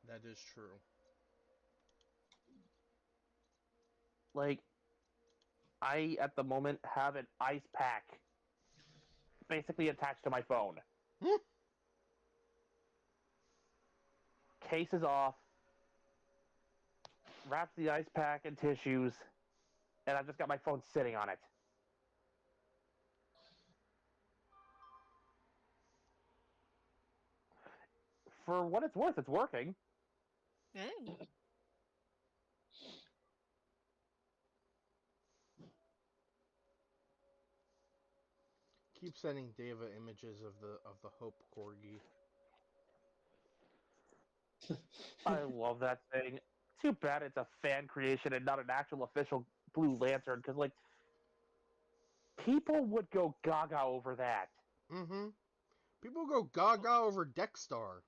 That is true. Like, I, at the moment, have an ice pack basically attached to my phone. Hmm? Case is off, wraps the ice pack in tissues, and I've just got my phone sitting on it. For what it's worth, it's working. Hey. Keep sending Deva images of the Hope Corgi. I love that thing. Too bad it's a fan creation and not an actual official Blue Lantern, because, like, people would go gaga over that. Mm-hmm. People go gaga over Dexstar.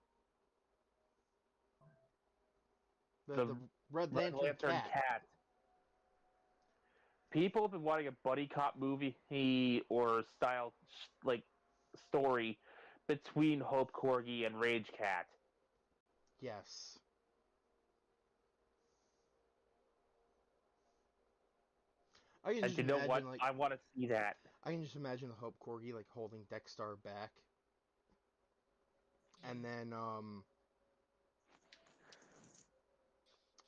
The The Red Red Lantern Lantern cat. cat. People have been wanting a buddy cop movie or style, like, story between Hope Corgi and Rage Cat. Yes. I can And just you know what? imagine like I want to see that. I can just imagine the Hope Corgi like holding Dexstar back, and then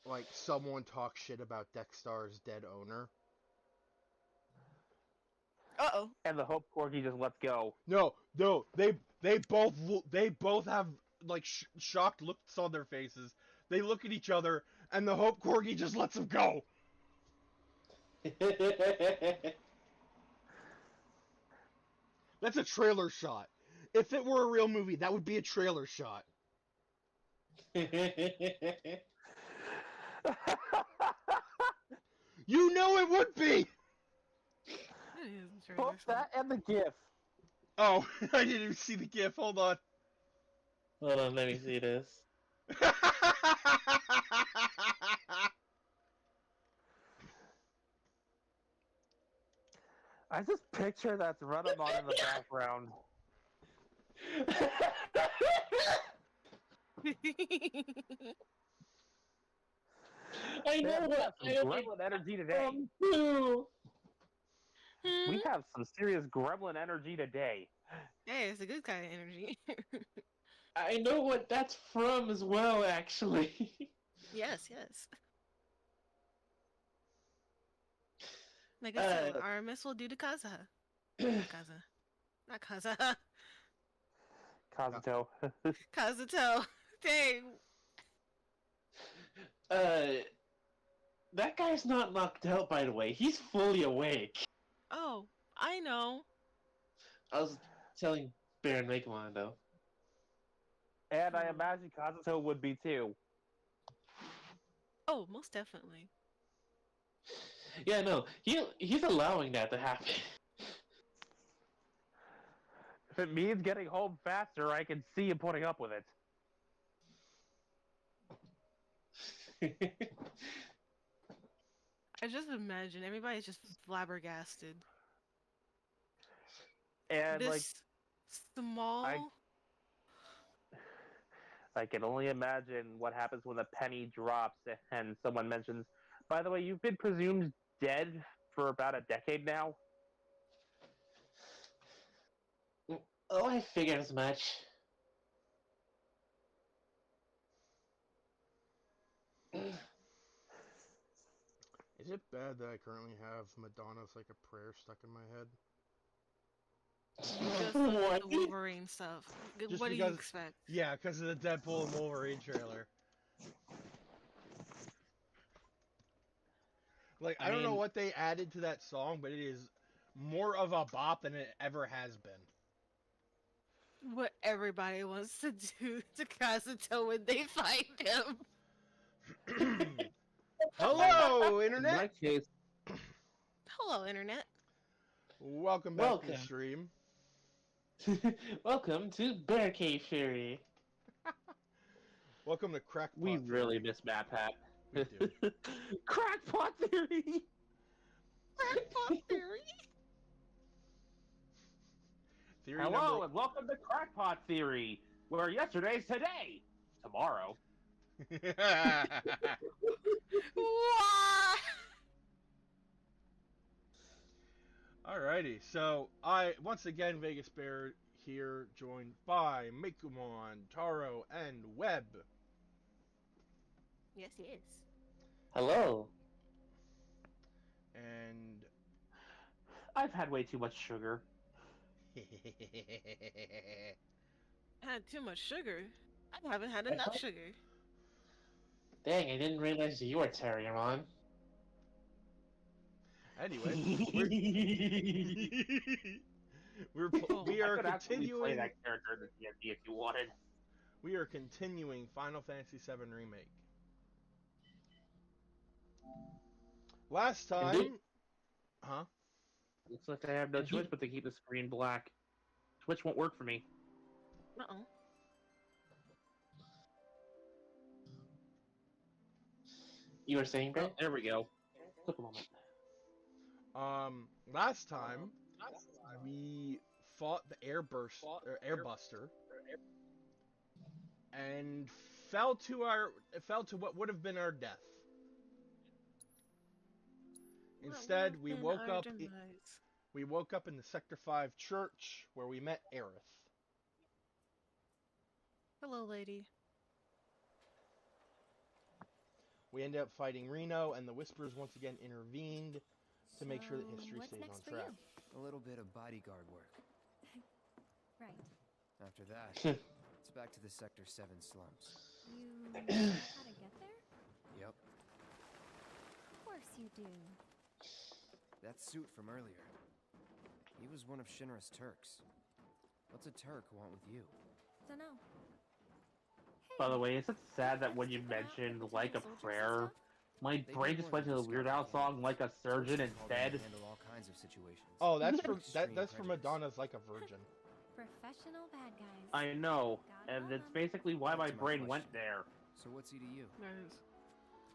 like someone talks shit about Dexstar's dead owner. Uh-oh. And the Hope Corgi just lets go. No, no, they both have like shocked looks on their faces. They look at each other, and the Hope Corgi just lets them go. That's a trailer shot. If it were a real movie, that would be a trailer shot. You know it would be. That is a trailer Both shot. that and the GIF. Oh, I didn't even see the GIF. Hold on. Hold on, let me see this. I just picture that Renamon in the background. I Man, know we have what some I gremlin energy today. too. We have some serious gremlin energy today. Hey, it's a good kind of energy. I know what that's from as well, actually. Yes, yes. Like I said, what Aramis will do to Kazuha. Kazuha. Not Kazuha. Kazuto. Kazuto. Dang. That guy's not knocked out, by the way. He's fully awake. Oh, I know. I was telling Baron Makelon, though. And I imagine Kazuto would be too. Oh, most definitely. Yeah, no, he's allowing that to happen. If it means getting home faster, I can see him putting up with it. I just imagine everybody's just flabbergasted. And, This like, small. I can only imagine what happens when the penny drops and someone mentions, by the way, you've been presumed dead for about a decade now. Oh, I figured as much. Is it bad that I currently have Madonna's like a prayer stuck in my head? Just What? the Wolverine stuff. Just What do you because, expect? yeah, because of the Deadpool and Wolverine trailer. Like, I I don't know mean, what they added to that song, but it is more of a bop than it ever has been. What everybody wants to do to Kazuto when they find him. Hello, In my Internet! case, Hello, Internet. Welcome back to the welcome. stream. Welcome to Bear Cave Fury. Welcome to Crackpot we really Theory. miss Matt Pat. We do. Crackpot theory! Crackpot theory. Theory Hello, number... and welcome to Crackpot Theory, where yesterday's today. Tomorrow. Why? Alrighty, so once again Vegas Bear here, joined by Mekumon, Taro, and Webb. Yes, yes. Hello. And I've had way too much sugar. I had too much sugar. I haven't had enough sugar. Dang, I didn't realize you were Terriermon. anyway, Oh, we I are could absolutely play continuing that character in the D&D if you wanted. we are continuing Final Fantasy VII Remake. Last time, Indeed. huh? Looks like I have no choice but to keep the screen black. Twitch won't work for me. Uh-oh. You were saying, Brett? There we go. Took a moment. Last time we fought the airbuster and fell to what would have been our death. Instead, we woke up in the Sector 5 church where we met Aerith. Hello, lady. We ended up fighting Reno, and the Whisperers once again intervened to make sure that history what's stays next on for track. A little bit of bodyguard work. Right. After that, it's back to the Sector 7 slums. You know how to get there? Yep. Of course you do. That suit from earlier. He was one of Shinra's Turks. What's a Turk want with you? Dunno. By the way, is it sad that when you mentioned Like a Prayer, my brain just went to the Weird Al song Like a Surgeon instead? Handle all kinds of situations. Oh, that's from Extreme that's from prejudice. Madonna's Like a Virgin. Professional bad guys. I know, Gotta and love it's 'em. basically why my That's my brain question. went there. So what's he to you? That is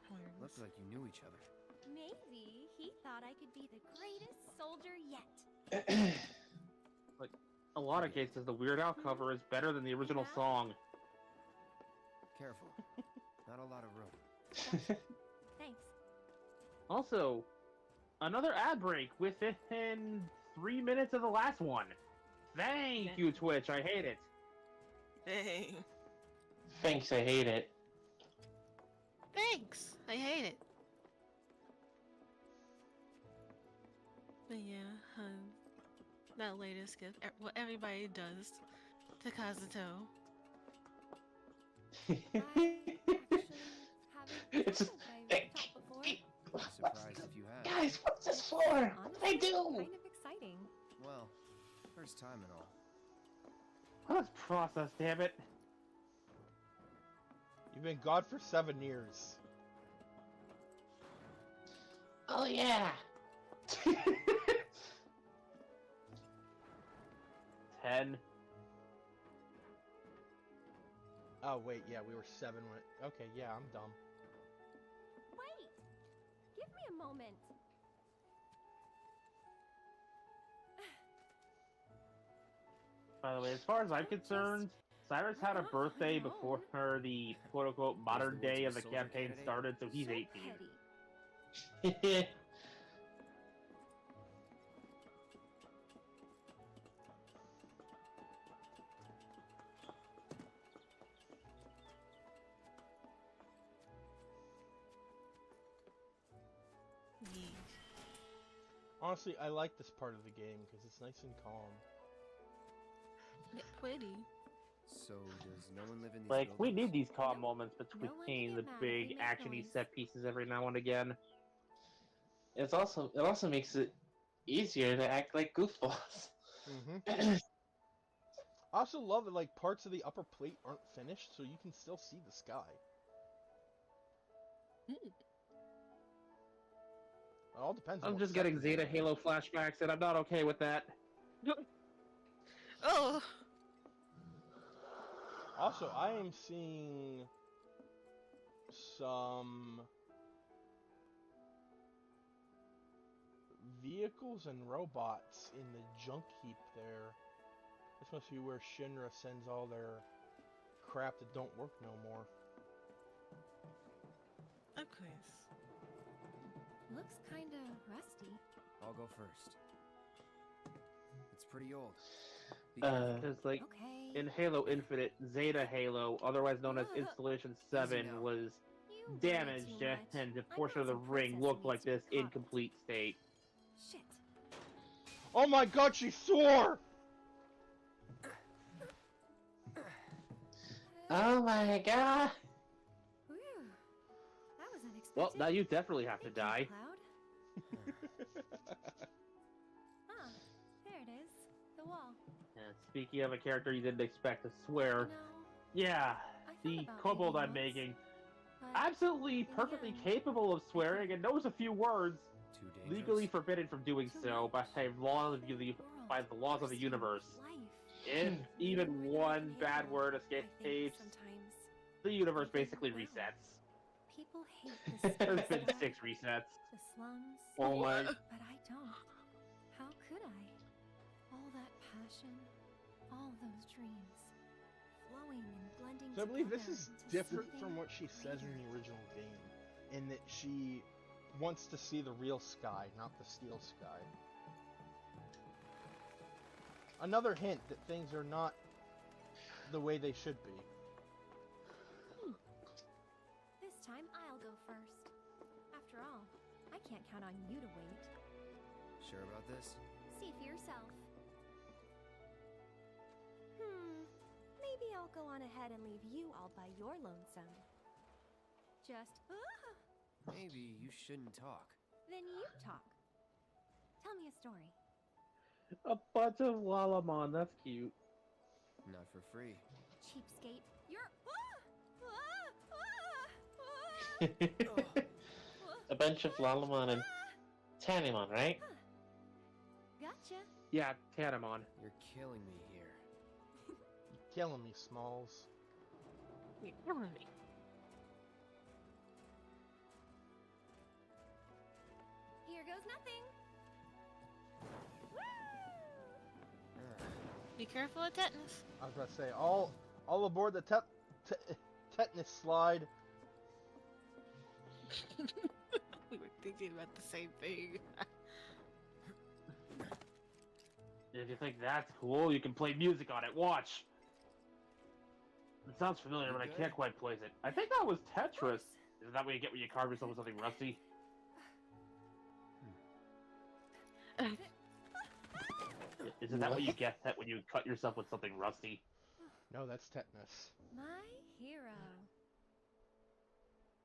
hilarious. Looked like you knew each other. Maybe he thought I could be the greatest soldier yet. A lot of cases, the Weird Al cover is better than the original song. Careful. Not a lot of room. Thanks. Also, another ad break within 3 minutes of the last one. Thank you, Twitch. I hate it. Dang. Thanks, I hate it. Thanks. I hate it. But yeah, that latest gift, what everybody does to Kazuto. I actually haven't It's just, tried my rooftop before. Surprised if you have. Guys, what's this for? What did I Honestly, do? kind of exciting. Well, first time and all. Let's process, damn it. You've been gone for 7 years. Oh yeah. 10. Oh wait, yeah, we were 7 when. Okay, yeah, I'm dumb. Wait! Give me a moment. By the way, as far as I'm concerned, Cyrus had a birthday before the quote-unquote modern day of the campaign started, so he's So 18. petty. Yeesh. Honestly, I like this part of the game because it's nice and calm. It's pretty. So does no one live in these Like, we buildings? need these calm No. moments No one between can the get mad if we big make actiony noise. set pieces every now and again. It also makes it easier to act like goofballs. Mm-hmm. I also love that like parts of the upper plate aren't finished, so you can still see the sky. Mm. It all depends. On I'm what just getting sector you're Zeta in. Halo flashbacks, and I'm not okay with that. Oh, Also, I am seeing some vehicles and robots in the junk heap there. This must be where Shinra sends all their crap that don't work no more. Okay. Looks kinda rusty. I'll go first. It's pretty old. Be Uh, careful. Because, like, Okay. in Halo Infinite, Zeta Halo, otherwise known as Installation 7, now. was You worry damaged, too much. and a I'm portion of not the some ring princess looked who like needs to be this coddled. incomplete state. Shit. Oh my god, she swore! oh my god! Whew. That was unexpected. Well, now you definitely have to Thank you, die. Cloud. Ah, there it is. The wall. And speaking of a character you didn't expect to swear, You know, yeah, I thought the about kobold leaving I'm once, making, but absolutely in the perfectly end, capable of swearing and knows a few words, Too dangerous. legally forbidden from doing Too so much. by the laws of the Worst time universe. life. If Hmm. even More than I one can bad handle, word I think, escapes, sometimes. the universe Even basically now. resets. People hate the There's city been sky, 6 resets. the slums, Oh my. but I don't. How could I? All that passion, all those dreams, flowing and blending So I believe this together is into different something from what she says in greater. the original game, in that she wants to see the real sky, not the steel sky. Another hint that things are not the way they should be. This time I'll go first. After all, I can't count on you to wait. Sure about this? See for yourself. Maybe I'll go on ahead and leave you all by your lonesome. Just, Maybe you shouldn't talk. then you talk. Tell me a story. A bunch of Lalamon, that's cute. Not for free. Cheapskate. You're. a bunch of Lalamon and Tanimon, right? Gotcha. Yeah, Tanamon. You're killing me here. Killing me, Smalls. You're killing me. Here goes nothing. Woo! Be careful of tetanus. I was about to say, all aboard the tetanus slide. We were thinking about the same thing. If you think that's cool, you can play music on it. Watch! It sounds familiar, You but I good? can't quite place it. I think that was Tetris. Isn't that what you get when you carve yourself with something rusty? Isn't that what you get that when you cut yourself with something rusty? No, that's tetanus. My hero.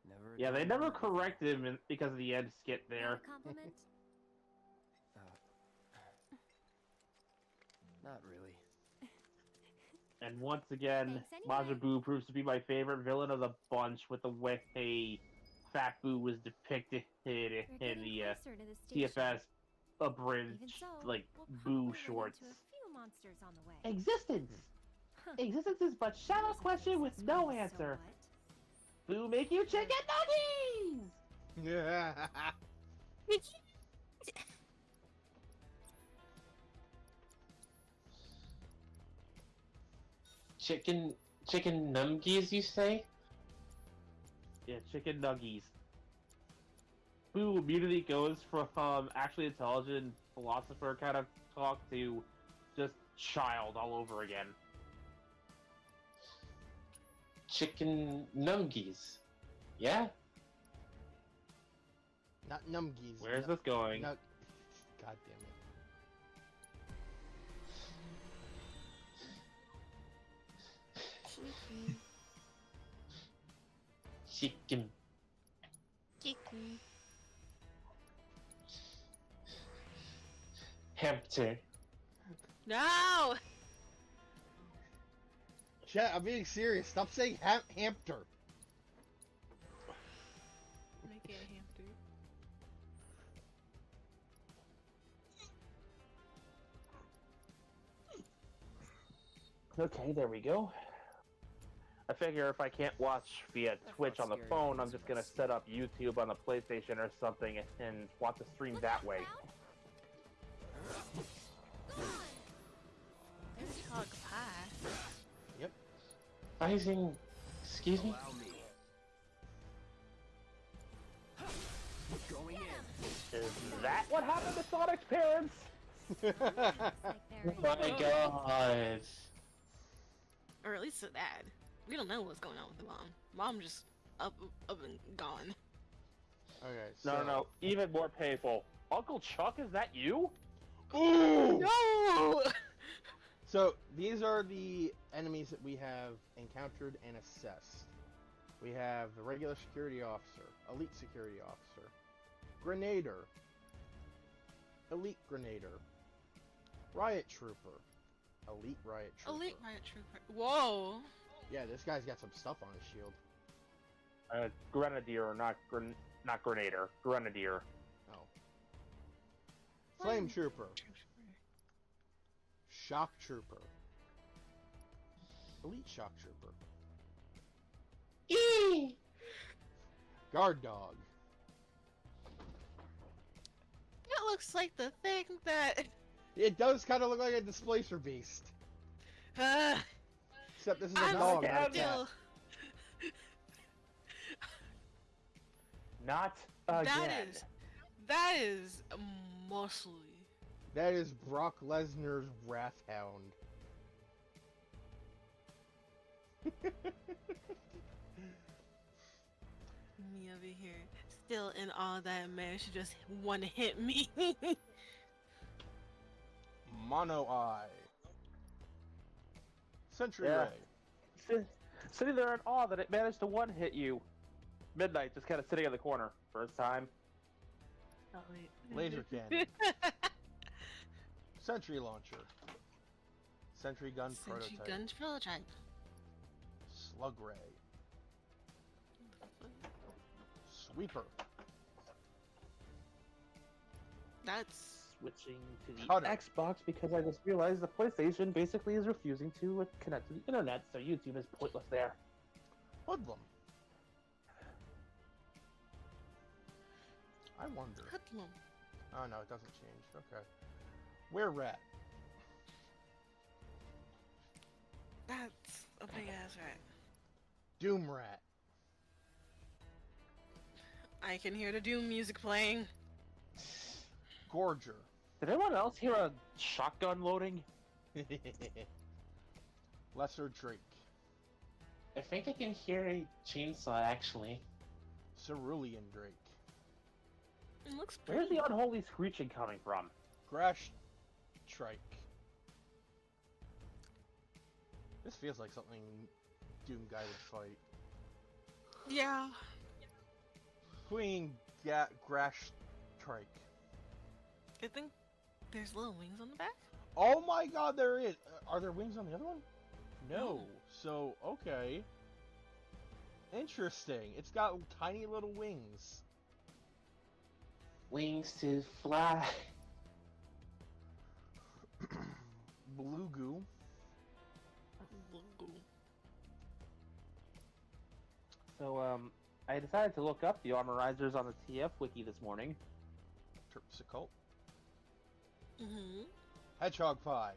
Never. Yeah, they done never before. corrected him because of the end skit there. A compliment? Not really. And once again, Thanks anyway. Majin Buu proves to be my favorite villain of the bunch with the way Fat Buu was depicted We're in getting the closer to the station. TFS Even abridged, so, like, we'll Boo probably run shorts. into a few monsters on the way. Existence! Huh. Existence is but shallow There's a question with princess no from the answer. So Boo make you chicken nuggies! Yeah. Chicken numgies, you say? Yeah, chicken nuggies. Boo immediately goes from actually intelligent philosopher kind of talk to just child all over again. Chicken numgies. Yeah? Not numgies. Where's this going? God damn it. Chicken. Chicken. Hamster. No! Chat, I'm being serious. Stop saying hamster. Make it a hamster. Okay, there we go. I figure if I can't watch via That's Twitch not on the scary phone, because I'm just of gonna us. set up YouTube on the PlayStation or something and watch the stream Look that out, way. Cloud. Gone. There's hog pie. Rising. Excuse me? Allow me. Going in. Is that what happened to Sonic's parents? Looks like Oh they're my god. Or at least the dad. We don't know what's going on with the mom. Mom just up and gone. Okay, No, so... no, even more painful. Uncle Chuck, is that you? Ooh! No! So, these are the enemies that we have encountered and assessed. We have the regular security officer, elite security officer, grenader, elite grenader, riot trooper, elite riot trooper. Elite riot trooper. Whoa! Yeah, this guy's got some stuff on his shield. Grenadier, not Grenader. Grenadier. Oh. Flame trooper, shock trooper, elite shock trooper, Eee! guard dog, That looks like the thing that. it does kind of look like a displacer beast. Except this is a I'm dog, not a cat. still. Not again. That is muscly. That is Brock Lesnar's Wrathhound. Me over here, still in awe that man should just one hit me. Mono Eye. Sentry Yeah. Ray. Sitting there in awe that it managed to one-hit you. Midnight just kind of sitting in the corner. First time. Oh, wait. Laser cannon. Sentry launcher. Sentry gun Sentry prototype. gun prototype. Slug ray. Sweeper. That's Switching to the Cutter. Xbox because I just realized the PlayStation basically is refusing to connect to the internet, so YouTube is pointless there. Hoodlum. I wonder. hoodlum. Oh no, it doesn't change. Okay. Were rat. That's a big ass rat. Doom rat. I can hear the Doom music playing. Gorger. Did anyone else hear a shotgun loading? Lesser Drake. I think I can hear a chainsaw actually. Cerulean Drake. It looks pretty. Where's the unholy screeching coming from? Grash Trike. This feels like something Doom guy would fight. Yeah. Queen Grash Trike. I think there's little wings on the back. Oh my god, there is! Are there wings on the other one? No. So, okay. Interesting. It's got tiny little wings. Wings to fly. Blue goo. So, I decided to look up the armorizers on the TF wiki this morning. Terpsichore. Mm-hmm. Hedgehog pie.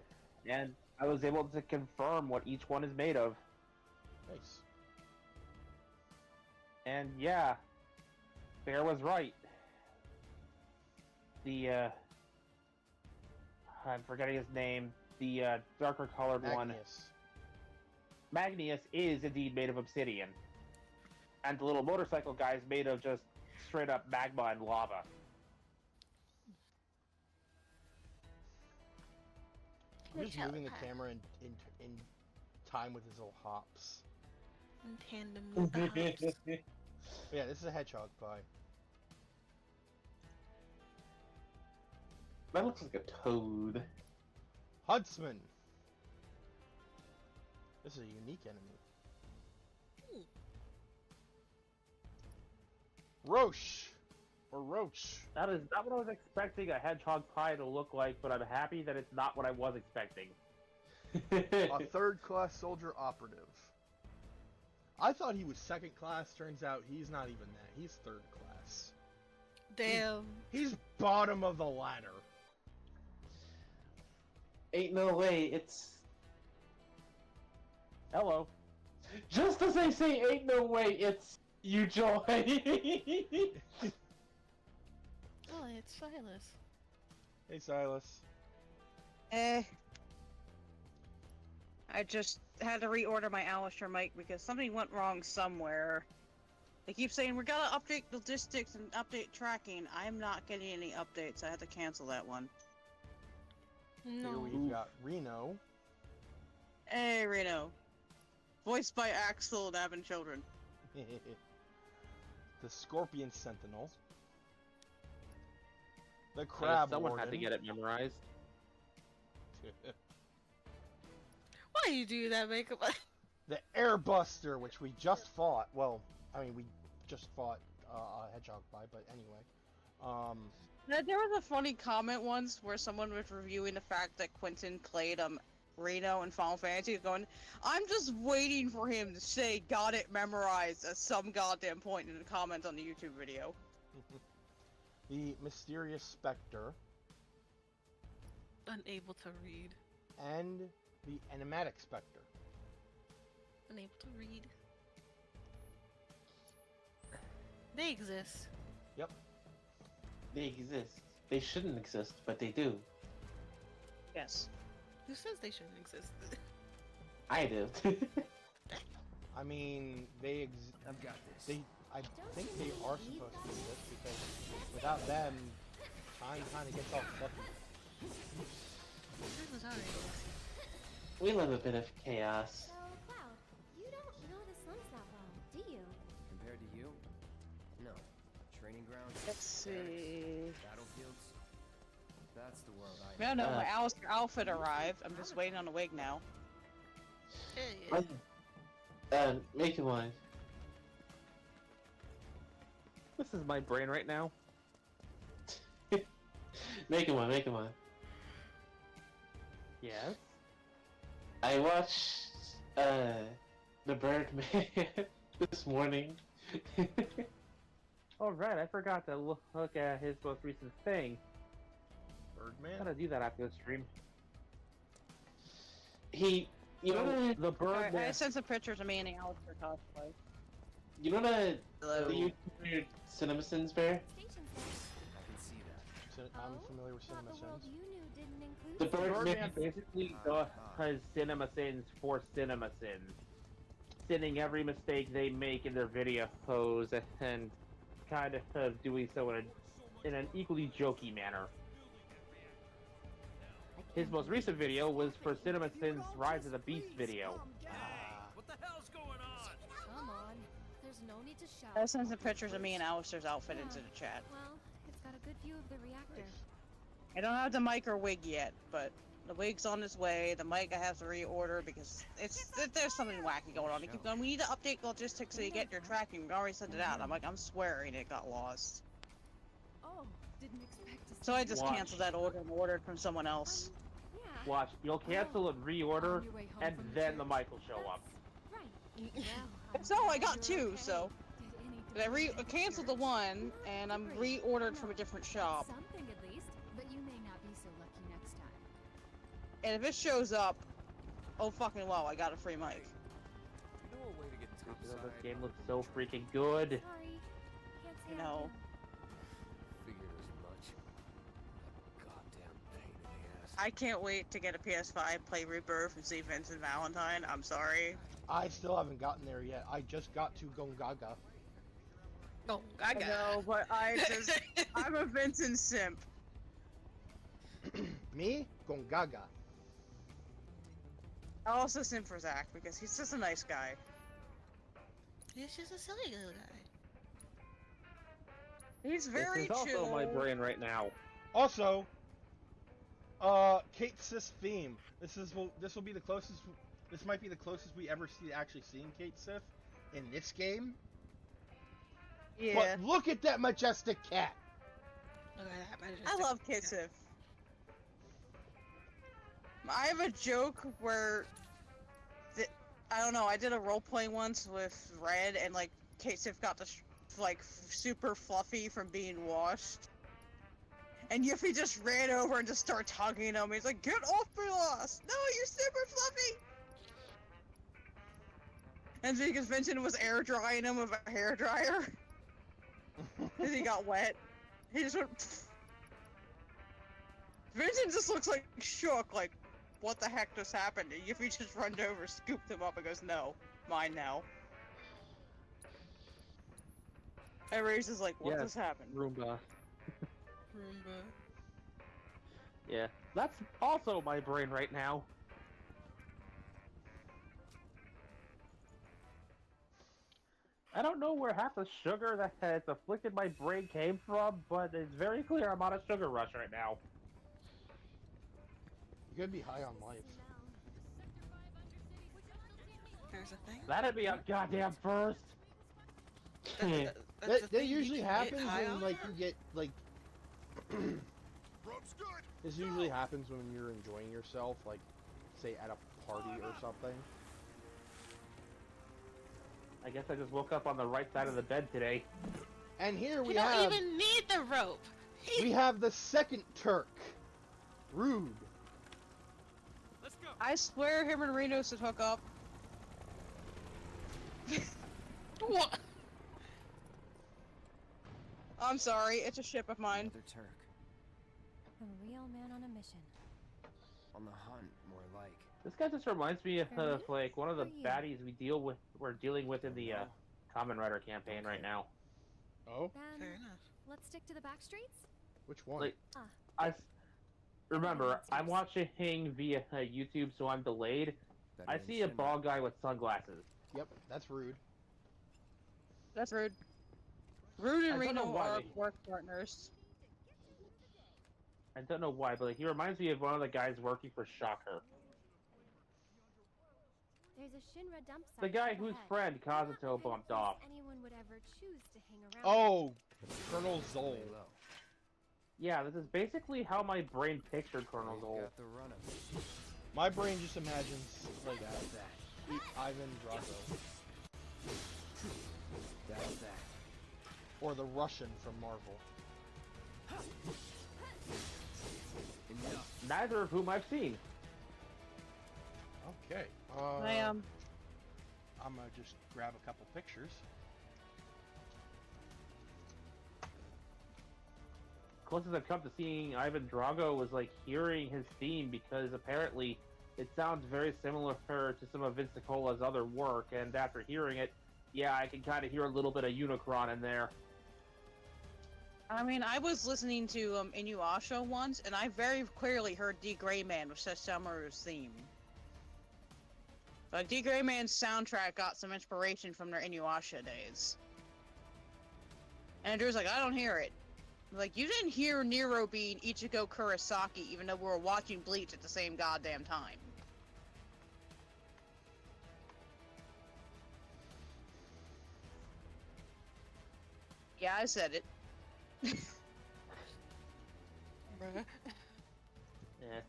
And I was able to confirm what each one is made of. Nice. And yeah, Bear was right. I'm forgetting his name. The darker colored one. Agnes. Magnius is indeed made of obsidian. And the little motorcycle guy is made of just straight up magma and lava. He's moving the camera in time with his little hops. In tandem with the hops. But yeah, this is a hedgehog pie. That looks like a toad. Huntsman. This is a unique enemy. Roche. Or Roach. That is not what I was expecting a hedgehog pie to look like, but I'm happy that it's not what I was expecting. A third-class soldier operative. I thought he was second class. Turns out he's not even that. He's third class. Damn. He's bottom of the ladder. Ain't no way, it's... Hello. Just as I say ain't no way, it's you, Joy. Oh, it's Silas. Hey, Silas. Eh. I just had to reorder my Alistair mic because something went wrong somewhere. They keep saying we gotta update logistics and update tracking. I'm not getting any updates. I had to cancel that one. Here No. we've got Reno. Hey, Reno. Voiced by Axel and Avon Children. The Scorpion Sentinel. The Crab Someone Warden. had to get it memorized. Why you do that, makeup? The Airbuster, which we just fought. Well, I mean, we just fought a hedgehog by, but anyway. There was a funny comment once where someone was reviewing the fact that Quentin played Reno in Final Fantasy, going, I'm just waiting for him to say got it memorized at some goddamn point in the comments on the YouTube video. The Mysterious Spectre. Unable to read. And the Enigmatic Spectre. Unable to read. They exist. Yep. They exist. They shouldn't exist, but they do. Yes. Who says they shouldn't exist? I do. I mean, they I've got this. I think they are supposed to exist because without them, time kind of gets all fluffy. That was alright. We love a bit of chaos. So, Cloud, you don't know the slums that well, do you? Compared to you? No. Training grounds. Let's see. Battlefields. That's the world I No, my Alistair outfit arrived. I'm just waiting on the wig now. Hey, Make it one. This is my brain right now. Make it one. Make it one. Yes. I watched The Birdman this morning. Oh right, I forgot to look at his most recent thing. Birdman? Gotta do that after the stream. You know So, the the bird. I sent some pictures of me in the Alistair cosplay. you know the Hello. YouTuber CinemaSins Bear? Station's I can see that. I'm Oh, familiar with thought the world CinemaSins. you knew didn't include The Birdman. Birdman basically does cinema sins for cinema sins, sinning every mistake they make in their videos and kind of doing so in an equally jokey manner. His most recent video was for Cinema Sins Rise of the Beast video. Come on. There's no need to shout. I sent some pictures of me and Alistair's outfit into the chat. Well, it's got a good view of the reactor. I don't have the mic or wig yet, but the wig's on its way. The mic I have to reorder because there's something wacky going on. They keep going, we need to update logistics so you get your tracking. We already sent it out. I'm like, I'm swearing it got lost. Oh, didn't expect to see So I just Watch. canceled that order and ordered from someone else. Yeah. Watch, you'll cancel and reorder, On your way home and from then the church. mic will show up. Right. Well, I'm So I glad got you're two, okay. so. Did any I canceled the one, and I'm reordered from a different shop. Something at least, but you may not be so lucky next time. And if it shows up, oh fucking well, I got a free mic. You know a way to get topside? This game looks so freaking good. Sorry. Can't say You I know. do. Figured as much. Goddamn pain in the ass. I can't wait to get a PS5, play Rebirth, and see Vincent Valentine. I'm sorry. I still haven't gotten there yet. I just got to Gongaga. Oh, I got know, but I'm a Vincent simp. Me? Gongaga. I also simp for Zach because he's just a nice guy. He's just a silly little guy. He's very This is chill. also my brain right now. Also, Kate Sith theme. This will be the closest. This might be the closest we ever see actually seeing Kate Sith in this game. Yeah, But look at that majestic cat. Look at that I majestic love Kate Sith. I have a joke where, I don't know. I did a role play once with Red, and like Kate Sith got the super fluffy from being washed. And Yuffie just ran over and just started tugging him. He's like, "Get off me, Lost! No, you're super fluffy!" And because Vincent was air drying him with a hair dryer, because he got wet. He just went. Pfft. Vincent just looks like shook, like, what the heck just happened? If he just runs over, scooped him up, and goes, "No, mine now." And Ray's is like, "What Yes, just happened?" Roomba. Roomba. Yeah, that's also my brain right now. I don't know where half the sugar that has afflicted my brain came from, but it's very clear I'm on a sugar rush right now. You could be high on life. There's a thing. That'd be a goddamn first. That's a That thing you usually can get happens high when on? like you get like. This usually happens when you're enjoying yourself, like, say at a party or something. I guess I just woke up on the right side of the bed today. And here we You don't have even need the rope. we have the second Turk, Rude. I swear him and Reno should hook up. What? I'm sorry, it's a ship of mine. Another Turk. A real man on a mission. On the hunt, more like. This guy just reminds me of Really? like one of the For you. baddies we're dealing with in the Common Rider campaign right now. Oh, Fair Then enough. let's stick to the back streets. which one? Like, Ah. remember, I'm answers. watching via YouTube, so I'm delayed. Better I than see a Shinra. bald guy with sunglasses. Yep, that's Rude. That's rude. Rude I and don't know Reno why are they- work partners. I don't know why, but like, he reminds me of one of the guys working for Shocker. There's a Shinra dump site The guy up whose ahead. friend Not the Kazuto kind of bumped place off. anyone would ever choose to hang around. Oh, Colonel Zol. Lay low. Yeah, this is basically how my brain pictured Colonel We've Zol. got the run of it. My brain just imagines like Got that. Ivan Drago That's that. or the Russian from Marvel. Enough. Neither of whom I've seen. Okay. I'm gonna just grab a couple pictures. Closest I've come to seeing Ivan Drago was like hearing his theme, because apparently it sounds very similar to some of Vince Nicola's other work, and after hearing it, yeah, I can kind of hear a little bit of Unicron in there. I mean, I was listening to Inuyasha once, and I very clearly heard D. Gray Man with Sessamaru's theme. Like, D. Gray Man's soundtrack got some inspiration from their Inuyasha days. And Drew's like, I don't hear it. Like, you didn't hear Nero being Ichigo Kurosaki, even though we were watching Bleach at the same goddamn time. Yeah, I said it. Bruh. Yeah.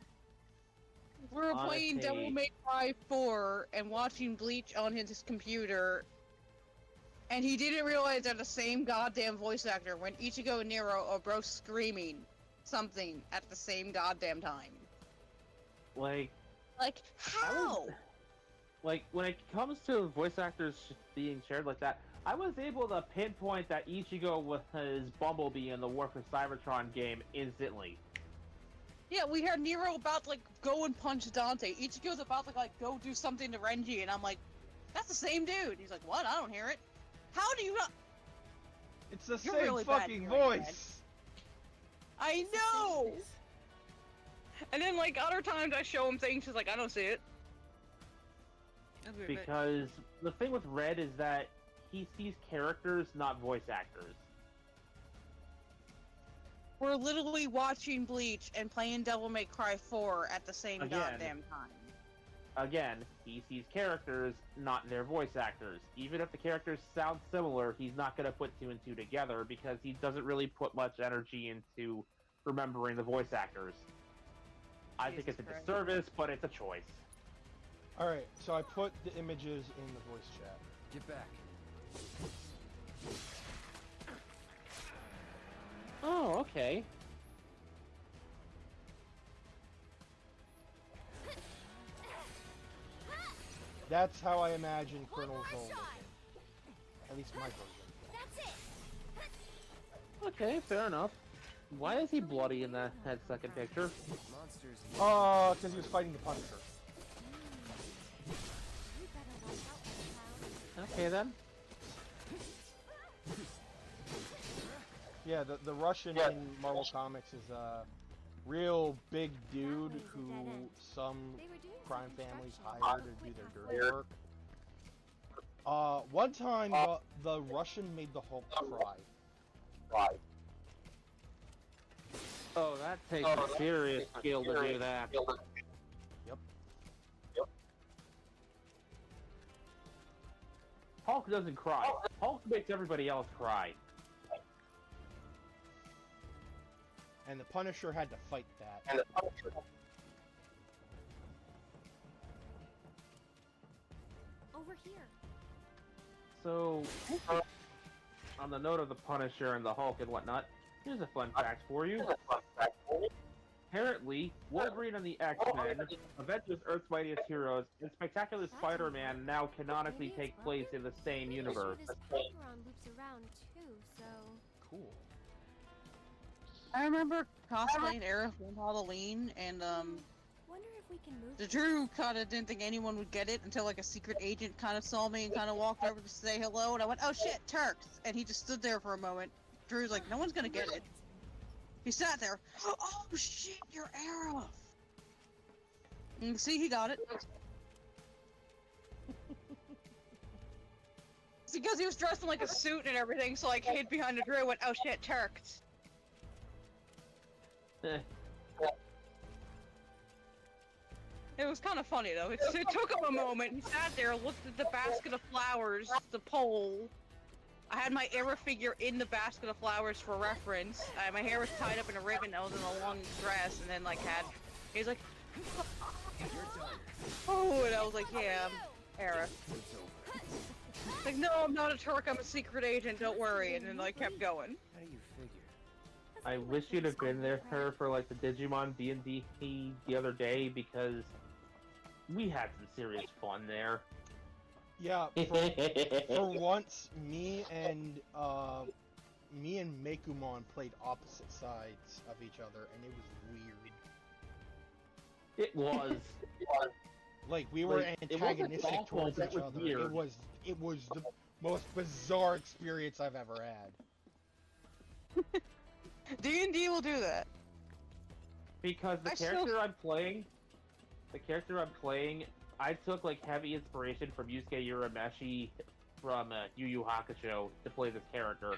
We were On a playing Devil page. May Cry 4 and watching Bleach on his computer, and he didn't realize they're the same goddamn voice actor when Ichigo and Nero are both screaming something at the same goddamn time. Like, Like, how? like when it comes to voice actors being shared like that, I was able to pinpoint that Ichigo was Bumblebee in the War for Cybertron game instantly. Yeah, we heard Nero about to, like, go and punch Dante. Ichigo's about to, like, go do something to Renji, and I'm like, that's the same dude. He's like, what? I don't hear it. How do you not? It's the You're same really bad fucking hearing, voice. I know! And then, like, other times I show him things, he's like, I don't see it. I'll be right back. Because the thing with Red is that he sees characters, not voice actors. We're literally watching Bleach and playing Devil May Cry 4 at the same Again. goddamn time. Again, he sees characters, not their voice actors. Even if the characters sound similar, he's not going to put two and two together because he doesn't really put much energy into remembering the voice actors. I think it's a Jesus Christ. disservice, but it's a choice. All right, so I put the images in the voice chat. Get back. Oh, okay. That's how I imagine Colonel Zol looking. At least my version. That's it. Okay, fair enough. Why is he bloody in that second picture? Monsters. Because he was fighting the Punisher. You better watch out for the cloud. Okay then. Yeah, the Russian in Marvel Comics is a real big dude who some They were doing crime some families construction. hire to do their dirty work. One time the Russian made the Hulk cry. Oh, that takes a serious skill to do that. Yep. Hulk doesn't cry. Hulk makes everybody else cry. And the Punisher had to fight that. Over here. So, on the note of the Punisher and the Hulk and whatnot, here's a fun fact for you. Apparently, Wolverine and the X-Men, Avengers Earth's Mightiest Heroes, and Spectacular Spider-Man now canonically Maybe take it's place working. in the same Pretty universe. Sure this Pokemon loops around too, so Cool. I remember cosplaying Aerith on Halloween, and wonder if we can move. the Drew kind of didn't think anyone would get it until like a secret agent kind of saw me and kind of walked over to say hello, and I went, "Oh shit, Turks!" And he just stood there for a moment. Drew's like, "No one's gonna get it." He sat there. Oh shit, you're Aerith. And see, he got it. It's because he was dressed in like a suit and everything, so like hid behind the Drew and went, "Oh shit, Turks." Eh, It was kind of funny though. It took him a moment. He sat there, looked at the basket of flowers, the pole. I had my Era figure in the basket of flowers for reference. My hair was tied up in a ribbon. I was in a long dress, and then he's like, oh, and I was like, yeah, I'm Era. Like, no, I'm not a Turk. I'm a secret agent. Don't worry. And then like kept going. How do you figure? I wish you'd have been there for like the Digimon D&D the other day, because we had some serious fun there. Yeah, for once, me and Mekumon played opposite sides of each other, and it was weird. It was. Like, we were Like, it wasn't antagonistic awful, towards but each it was other. weird. It was the most bizarre experience I've ever had. D&D will do that. Because the I still- character I'm playing, I took like heavy inspiration from Yusuke Urameshi from Yu Yu Hakusho to play this character.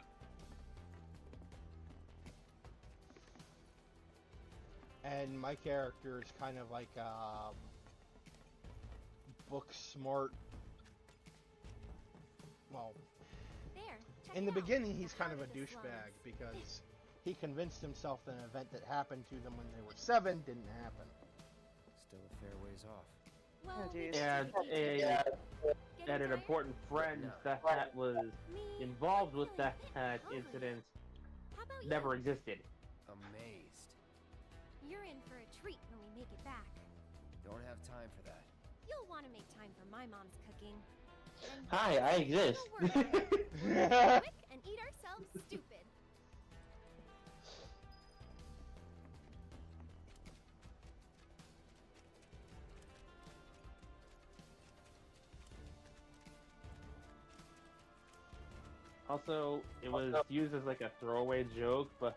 And my character is kind of like book smart. Well, There. Check in it the out. beginning, he's The kind heart of a the douchebag slums. because he convinced himself that an event that happened to them when they were 7 didn't happen. Still a fair ways off. Well, Oh, we geez. just And need to eat. Getting an tired? important friend No. that was Me, involved I'm with feeling that a bit hungry. incident How about never you? existed. Amazed. You're in for a treat when we make it back. Don't have time for that. You'll want to make time for my mom's cooking. And Hi, I exist. we'll work on it. Quick and eat ourselves stupid. Also, it was used as like a throwaway joke, but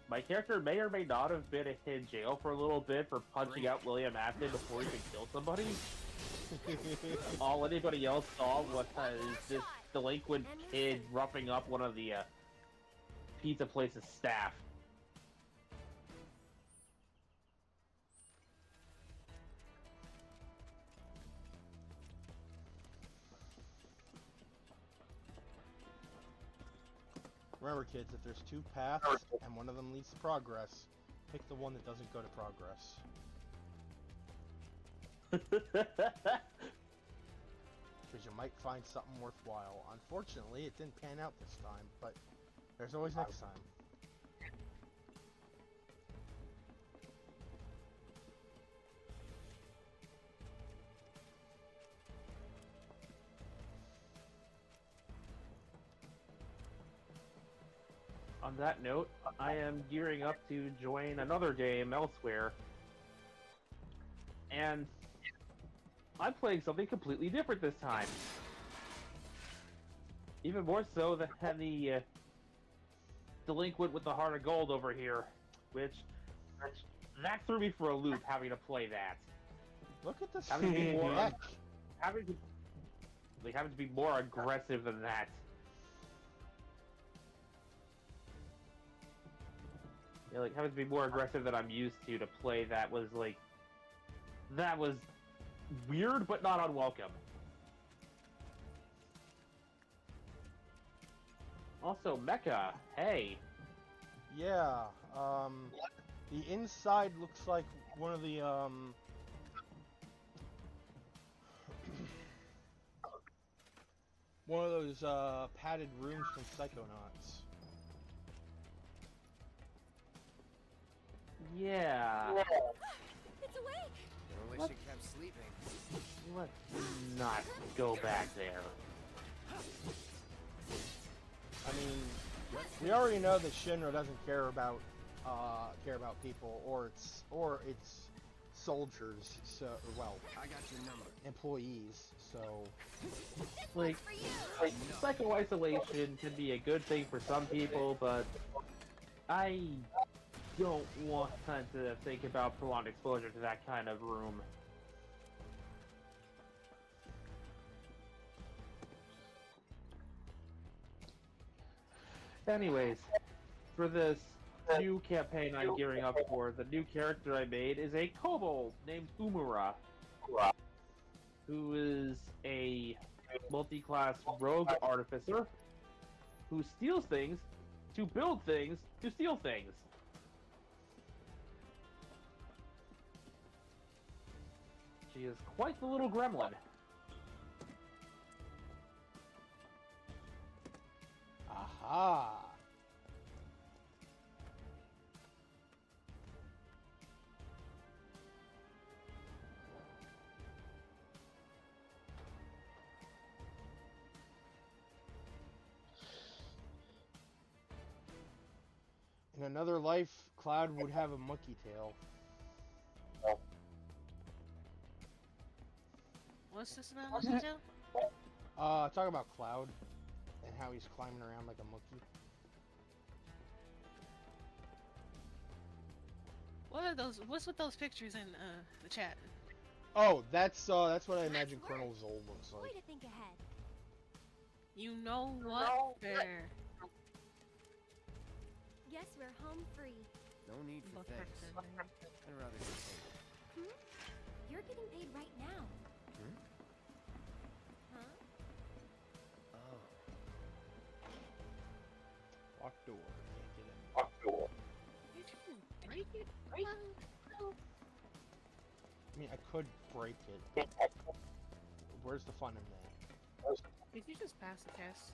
my character may or may not have been in jail for a little bit for punching out William Afton before he could kill somebody. All anybody else saw was this delinquent kid roughing up one of the pizza place's staff. Remember, kids, if there's 2 paths and one of them leads to progress, pick the one that doesn't go to progress. Because you might find something worthwhile. Unfortunately, it didn't pan out this time, but there's always next time. On that note, I am gearing up to join another game elsewhere, and I'm playing something completely different this time. Even more so than the delinquent with the heart of gold over here, which that threw me for a loop having to play that. Look at this Having to be more neck. having to be more aggressive than that. Yeah, like having to be more aggressive than I'm used to play that was weird but not unwelcome. Also, Mecha, hey. Yeah, the inside looks like one of the, one of those, padded rooms from Psychonauts. Yeah. It's awake! I wish What? it kept sleeping. Let's not go back there. I mean, we already know that Shinra doesn't care about people or its soldiers. So, well, I got your number. employees. So, Like, psycho isolation can be a good thing for some people, but I don't want to think about prolonged exposure to that kind of room. Anyways, for this new campaign I'm gearing up for, the new character I made is a kobold named Umura, who is a multi-class rogue artificer who steals things to build things to steal things. She is quite the little gremlin. aha! In another life, Cloud would have a monkey tail. What's this about? What's it do? Talk about Cloud and how he's climbing around like a monkey. What are those? What's with those pictures in the chat? Oh, that's what I imagine Colonel Zol looks Way like. to think ahead. You know what? Fair. Guess we're home free. No need for Both thanks. perfect. I'd rather get paid. You're getting paid right now. Hmm? Huh? Oh. Lock door. Can't get in. Did you break it? I mean, I could break it. Where's the fun in that? Did you just pass the test?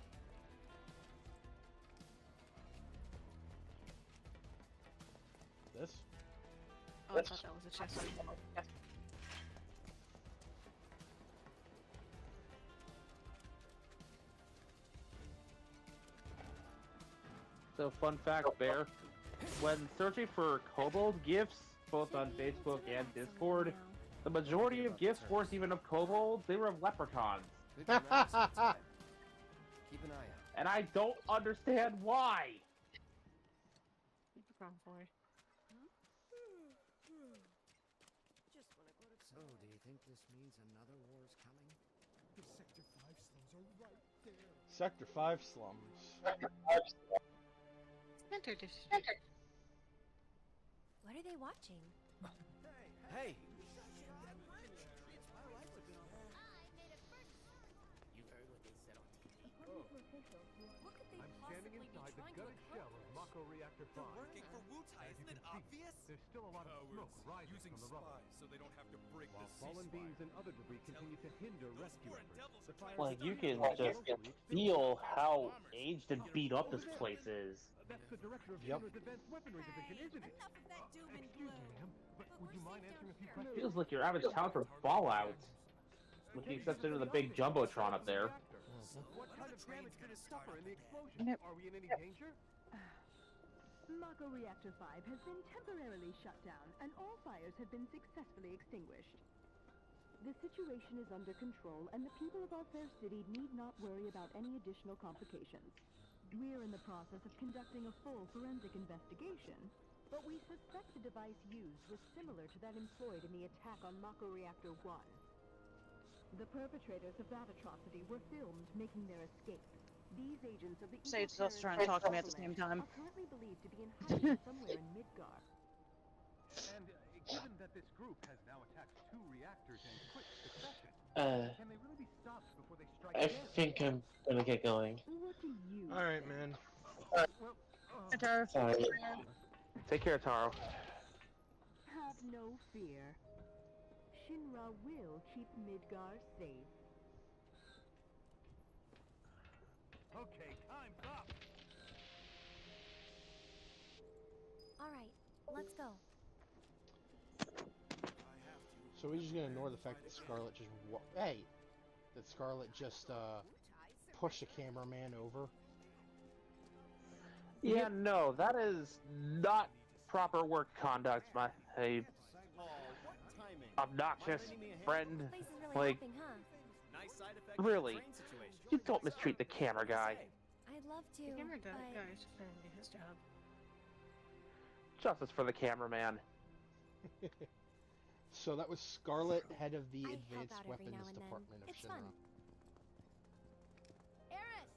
This? Oh, I thought that was a chest. So, fun fact, Bear, when searching for kobold gifts, both on Facebook and Discord, the majority of gifts weren't even of kobolds, they were of leprechauns. Good to know sometime. Keep an eye out. And I don't understand why! Wrong for it. So, do you think this means another war is coming? The Sector 5 slums are right there. Sector 5 slums. Center district. What are they watching? Hey! I'm standing inside the gutted shell of Mako Reactor 5. Working for Wutai, isn't it obvious? There's still a lot of smoke rising using from the rubble. spies so they don't have to break While the fallen ceasefire. beams and other debris continue to hinder rescue foreign efforts. devils The are fire Like, you is can starting just to feel how aged and beat up this place is. That's the director of Yep. Shinra's Advanced Weaponry Division, isn't it? Enough of that doom and Excuse gloom. me, ma'am, but would you mind answering a few Feels questions? like your average town from Fallout. With the exception of the big Jumbotron up there. What kind of damage did it suffer in the explosion? Are we in any danger? Mako Reactor 5 has been temporarily shut down, and all fires have been successfully extinguished. The situation is under control, and the people of our fair city need not worry about any additional complications. We're in the process of conducting a full forensic investigation, but we suspect the device used was similar to that employed in the attack on Mako Reactor 1. The perpetrators of that atrocity were filmed making their escape. These agents of the Sage's still trying to talk to me at the same time. are currently believed to be in hiding somewhere in Midgar. And given that this group has now attacked 2 reactors in quick succession, can they really be stopped before they strike I again? think I'm gonna get going. What do you Alright, think? man. Well, Sorry. Take care, Taro. Have no fear. Shinra will keep Midgar safe. okay, time's up. All right, let's go. So we're just gonna ignore the fact that Scarlet just that Scarlet just pushed the cameraman over. Yeah, no, that is not proper work conduct, my obnoxious friend. Place is really Like, helping, huh? Nice side effect of the really, train situation. you don't mistreat the camera guy. I'd love to, The camera but guy is just trying to do his job. Justice for the cameraman. So that was Scarlet, head of the I help Advanced out every now Weapons and then. Department of It's Shinra. fun. Aerith!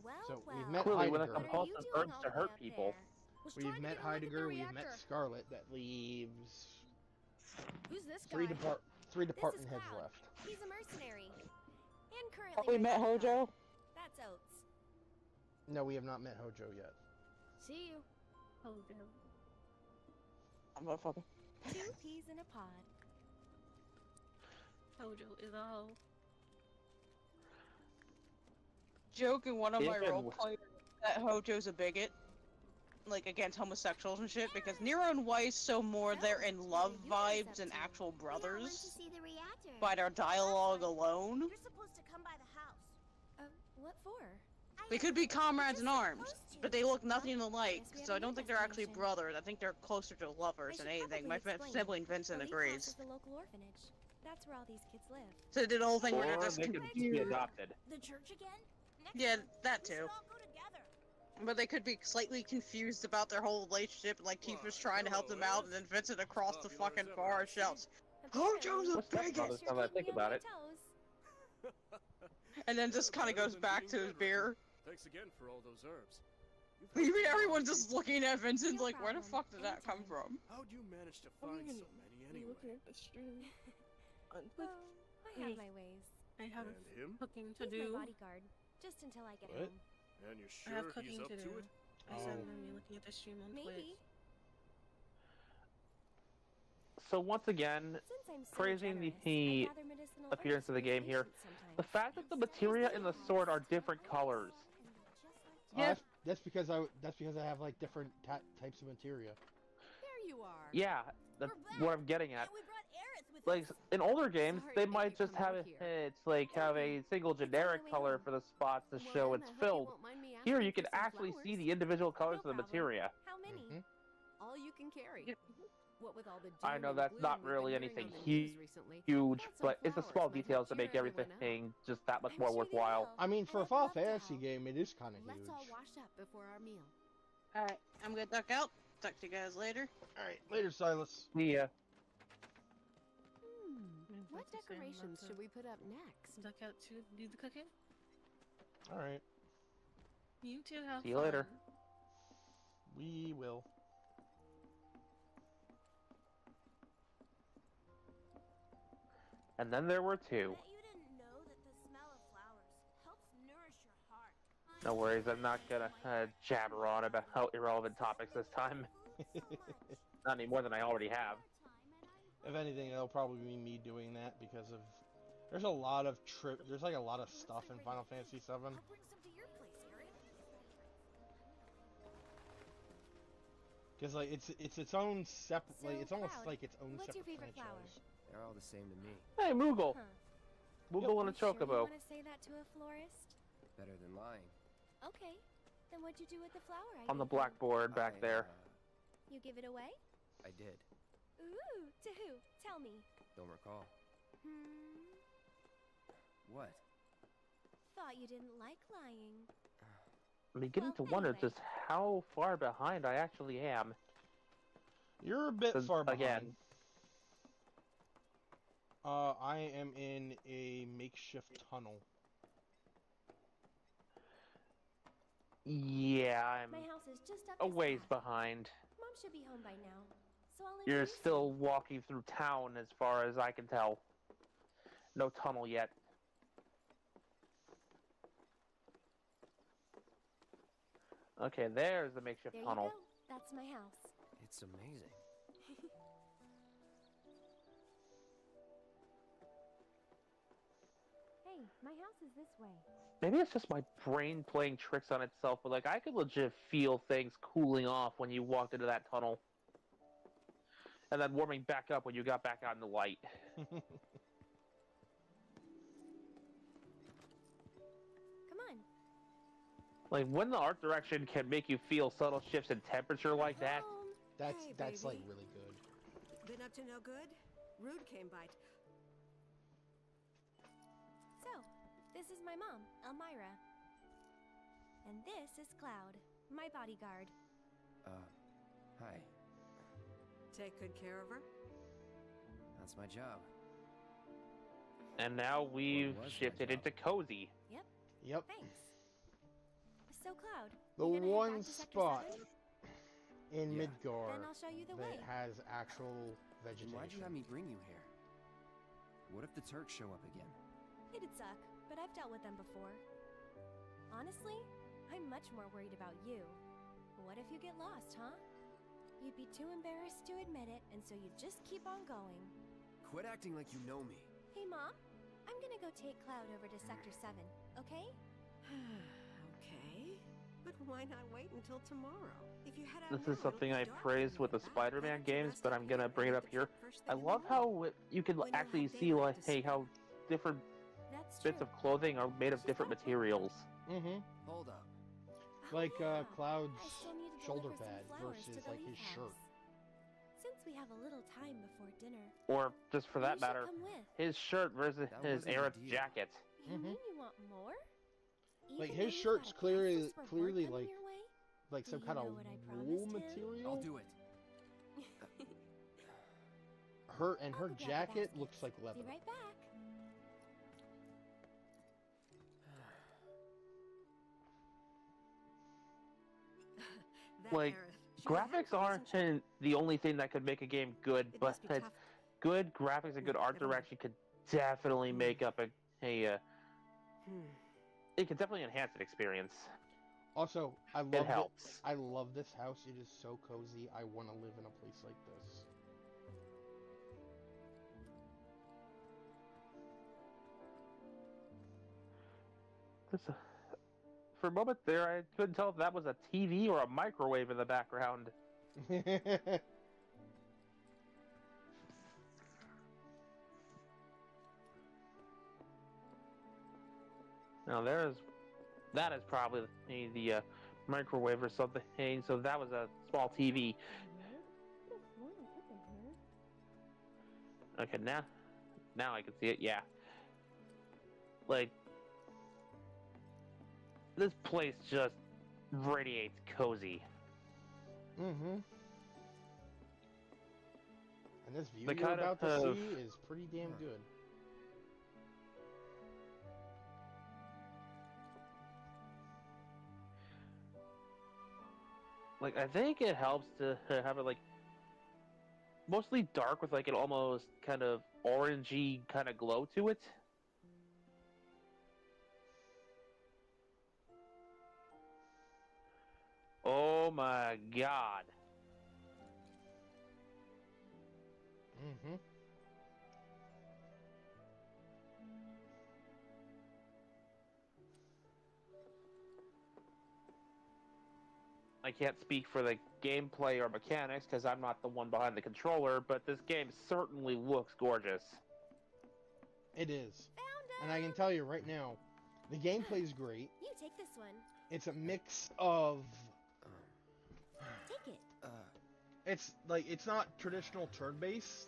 Well, So well. we've met Clearly, with a Heidegger. What are you compulsive doing urge all to the way hurt up people. there? Was We've trying to met get a look at the Heidegger, we've met reactor. Scarlet. That leaves Who's this three guy? department heads Cloud. left. He's a mercenary. And currently Have we met my bodyguard. Hojo? That's Oates. No, we have not met Hojo yet. See you. Oh, damn. Motherfucker. 2 peas in a pod. Hojo is a hoe. Joke in one of my Even roleplays that Hojo's a bigot. Like, against homosexuals and shit, because Nero and Weiss show more they're in love vibes than actual brothers See the reactor. by their dialogue alone. You're supposed to come by the house. What for? They could be comrades in arms, but they look nothing alike, so I don't think they're actually brothers. I think they're closer to lovers than anything. My sibling Vincent agrees. The local orphanage. That's where all these kids live. So they did the whole thing where Or they're just they could be confused. adopted. The church again? Yeah, that too. But they could be slightly confused about their whole relationship, like Tifa's trying to help them out, and then Vincent across the fucking bar shouts, Hojo's a What's that bigot! about? Now that I think about it. And then just kind of goes back to his beer. Thanks again for all those herbs. Leaving everyone just looking at Vincent like, where the fuck did that come from? How'd you manage to find so many anyway? Looking at the stream. Oh, I have my ways. I have And him? cooking to He's do. my bodyguard. Just until I get What? home. And you're I have sure cooking he's up to to do. it? I said Oh. I'm gonna be looking at the stream on Maybe. Twitch. So once again, Since I'm so praising generous, the I gather medicinal appearance herbs of the for game here, patients sometimes. the fact that the materia in the sword are different colors. Yeah. That's because I have like different types of materia. There you are. Yeah, that's We're what I'm getting at. And we brought Aerith with Like us. in older games, Sorry they to might make you just come have out it. here. It's like have a single on the generic way color home. for the spots to Well, show then, it's I hope filled. won't mind me Here asking you can for some actually see flowers. the individual colors No of the problem. materia. How many? Mhm. All you can carry. Yep. What with all the I doom know and that's gloom not we've been really hearing anything on the news recently, huge, I thought some but it's the flowers small might help details that cheer make everyone up. everything just that much I'm more sure they worthwhile. will. I mean, for a And I'd Final love to Fantasy help. game, it is kind of Let's huge. all wash up before our meal. Alright, I'm gonna duck out. Talk to you guys later. All right, later, Silas. Yeah. What decorations should we put up next? Duck out to do the cooking. All right, You two have See you later. fun. we will. And then there were two. Bet you didn't know that the smell of flowers helps nourish your heart. No worries, I'm not gonna jabber on about how irrelevant topics this time. Not any more than I already have. If anything, it'll probably be me doing that because of there's a lot of there's like a lot of stuff in Final Fantasy VII. I'll bring some to your place, Aerith. Because like it's its own separate, like So, it's almost Cloud, like its own what's your separate favorite flower? franchise. They're all the same to me. Hey, Moogle! Huh. Moogle and a You sure you chocobo. want to say that to a florist? Better than lying. Okay. Then what'd you do with the flower I On the gave you? blackboard back there. You give it away? I did. Ooh, to who? Tell me. Don't recall. What? Thought you didn't like lying. I'm beginning to wonder just how far behind I actually am. You're a bit far behind. Again. I am in a makeshift tunnel. Yeah, I'm My house is just up a this ways path. behind. Mom should be home by now. So I'll You're introduce still you. walking through town as far as I can tell. No tunnel yet. Okay, there's the makeshift There tunnel. you go. That's my house. It's amazing. Hey, my house is this way. Maybe it's just my brain playing tricks on itself, but like I could legit feel things cooling off when you walked into that tunnel. And then warming back up when you got back out in the light. Come on. Like when the art direction can make you feel subtle shifts in temperature like that. That's like baby. really good. Been up to no good? Rude came by. So, this is my mom, Elmira. And this is Cloud, my bodyguard. Hi. Take good care of her? That's my job. And now we've was that shifted job? into cozy. Yep. Thanks. So, Cloud, The you gonna head one back to Sector spot 7? in Yeah. Midgar Then I'll show you the that way. has actual Then vegetation. why'd you have me bring you here? What if the Turks show up again? It'd suck, but I've dealt with them before. Honestly, I'm much more worried about you. What if you get lost, huh? You'd be too embarrassed to admit it, and so you'd just keep on going. Quit acting like you know me. Hey, Mom, I'm gonna go take Cloud over to Sector 7, okay? Okay. But why not wait until tomorrow? If you head out This now, is something it'll I be dark praised when with the you get back. Spider-Man Why don't you games, rest but up I'm gonna here bring it and up get here. to first I thing in the love morning? how you can When you'll actually have see daylight like, to hey, how spare. different That's bits true. of clothing are made of She's different got a point, materials. Mm-hmm. Hold up. Oh, Like yeah. Cloud's I still need to shoulder deliver some pad flowers to versus the like Leaf his shirt. House. Since we have a little time before dinner, Or, just for that you should matter, come with. his shirt versus That his wasn't the Eric's deal. jacket. You Mhm. mean you want more? Like Even his though you've shirt's got a priceless reward clearly coming like your way? like Do some you kind of know what I wool promised him? material. I'll do it. Her I'll her go grab the jacket baskets. looks like leather. Be right back. That Like, Aerith, she's a graphics handful, aren't isn't she? the only thing that could make a game good, It but must be tough. good graphics and good art Never mind. direction could definitely make up a Hmm. it could definitely enhance an experience. Also, I love It helps. I love this house. It is so cozy. I want to live in a place like this. For a moment there, I couldn't tell if that was a TV or a microwave in the background. Now that is probably the microwave or something. So that was a small TV. Okay, now I can see it. Yeah, like this place just radiates cozy. Mm-hmm. And this view The you're kind about to of- see is pretty damn good. Like, I think it helps to have it like mostly dark with like an almost kind of orangey kind of glow to it. Oh my god. Mm-hmm. I can't speak for the gameplay or mechanics because I'm not the one behind the controller, but this game certainly looks gorgeous. It is. And I can tell you right now, the gameplay's great. You Take this one. It's a mix of. Take it. It's like it's not traditional turn-based,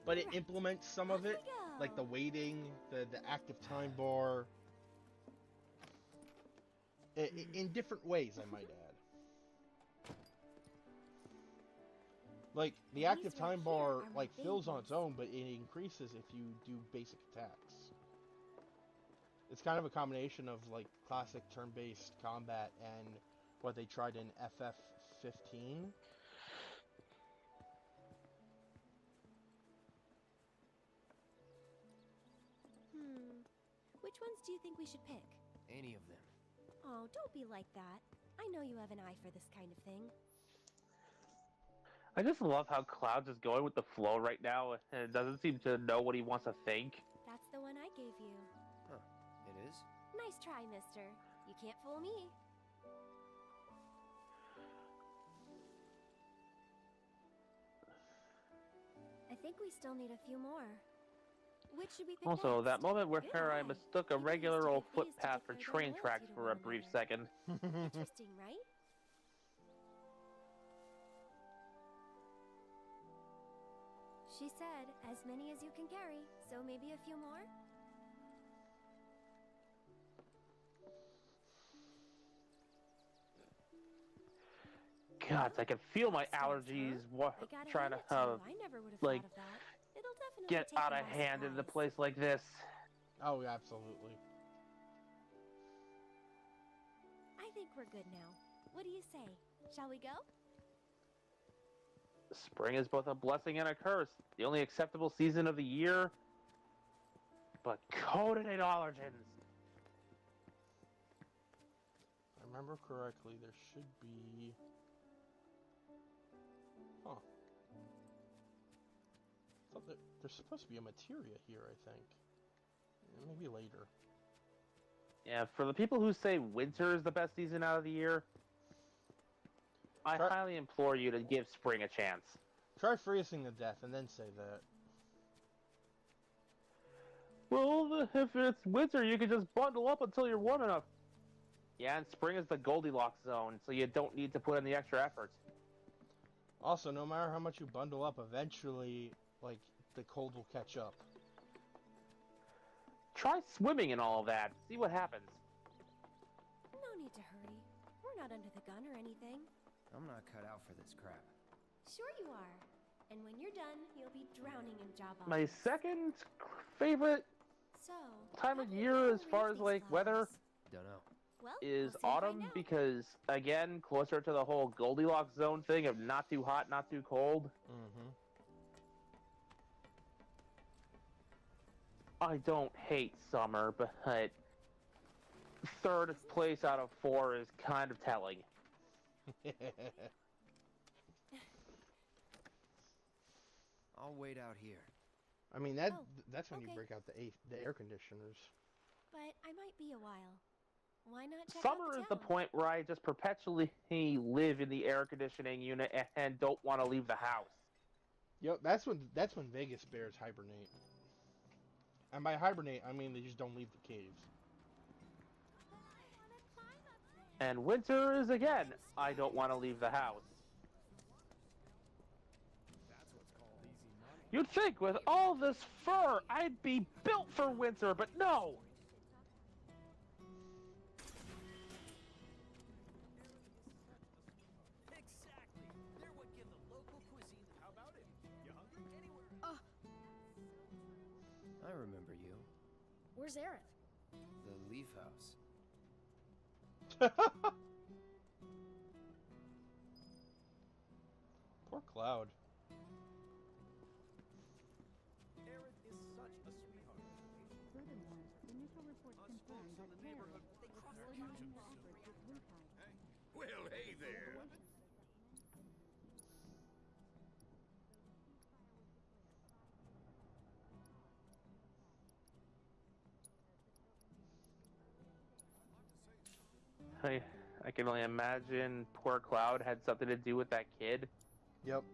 but it implements some of it, like the waiting, the active time bar, in different ways, I might add. Like the active time bar like fills on its own, but it increases if you do basic attacks. It's kind of a combination of like classic turn-based combat and what they tried in FF15. Which ones do you think we should pick? Any of them. Oh, don't be like that. I know you have an eye for this kind of thing. I just love how Cloud's just going with the flow right now, and doesn't seem to know what he wants to think. That's the one I gave you. Huh. It is? Nice try, mister. You can't fool me. I think we still need a few more. Which should we pick Also, next? that moment where Good I eye. mistook a People used regular to old get these to footpath for declare their train loyalty tracks to for one a brief another. second. Interesting, right? She said, as many as you can carry, so maybe a few more? God, I can feel my allergies trying to, I never would have like, thought of that. It'll definitely get take out them of by hand in a surprise. place like this. Oh, absolutely. I think we're good now. What do you say? Shall we go? Spring is both a blessing and a curse. The only acceptable season of the year, but coated in allergens. If I remember correctly, there should be. Huh. I thought that there's supposed to be a materia here, I think. Maybe later. Yeah, for the people who say winter is the best season out of the year, I highly implore you to give spring a chance. Try freezing to death and then say that. Well, if it's winter, you can just bundle up until you're warm enough. Yeah, and spring is the Goldilocks zone, so you don't need to put in the extra effort. Also, no matter how much you bundle up, eventually, like, the cold will catch up. Try swimming and all of that. See what happens. No need to hurry. We're not under the gun or anything. I'm not cut out for this crap. Sure you are. And when you're done, you'll be drowning in job offers. My second favorite So, time of year as far as, like, weather Dunno. well, is we'll autumn because, again, closer to the whole Goldilocks zone thing of not too hot, not too cold. Mm-hmm. I don't hate summer, but third place out of 4 is kind of telling. I'll wait out here. I mean, that's when you break out the air conditioners. But I might be a while. Why not check Summer out is the point where I just perpetually live in the air conditioning unit and don't want to leave the house. Yep, that's when Vegas bears hibernate. And by hibernate, I mean they just don't leave the caves. And winter is, again, I don't want to leave the house. You'd think with all this fur, I'd be built for winter, but no! Exactly. They're what give the local cuisine. How about it? You hungry? Anywhere. I remember you. Where's Aerith? The Leaf House. Poor Cloud. Aerith is such a sweetheart. Furthermore, initial reports confirm that the neighborhood, they cross their couch. Well, hey there. I can only imagine poor Cloud had something to do with that kid. Yep.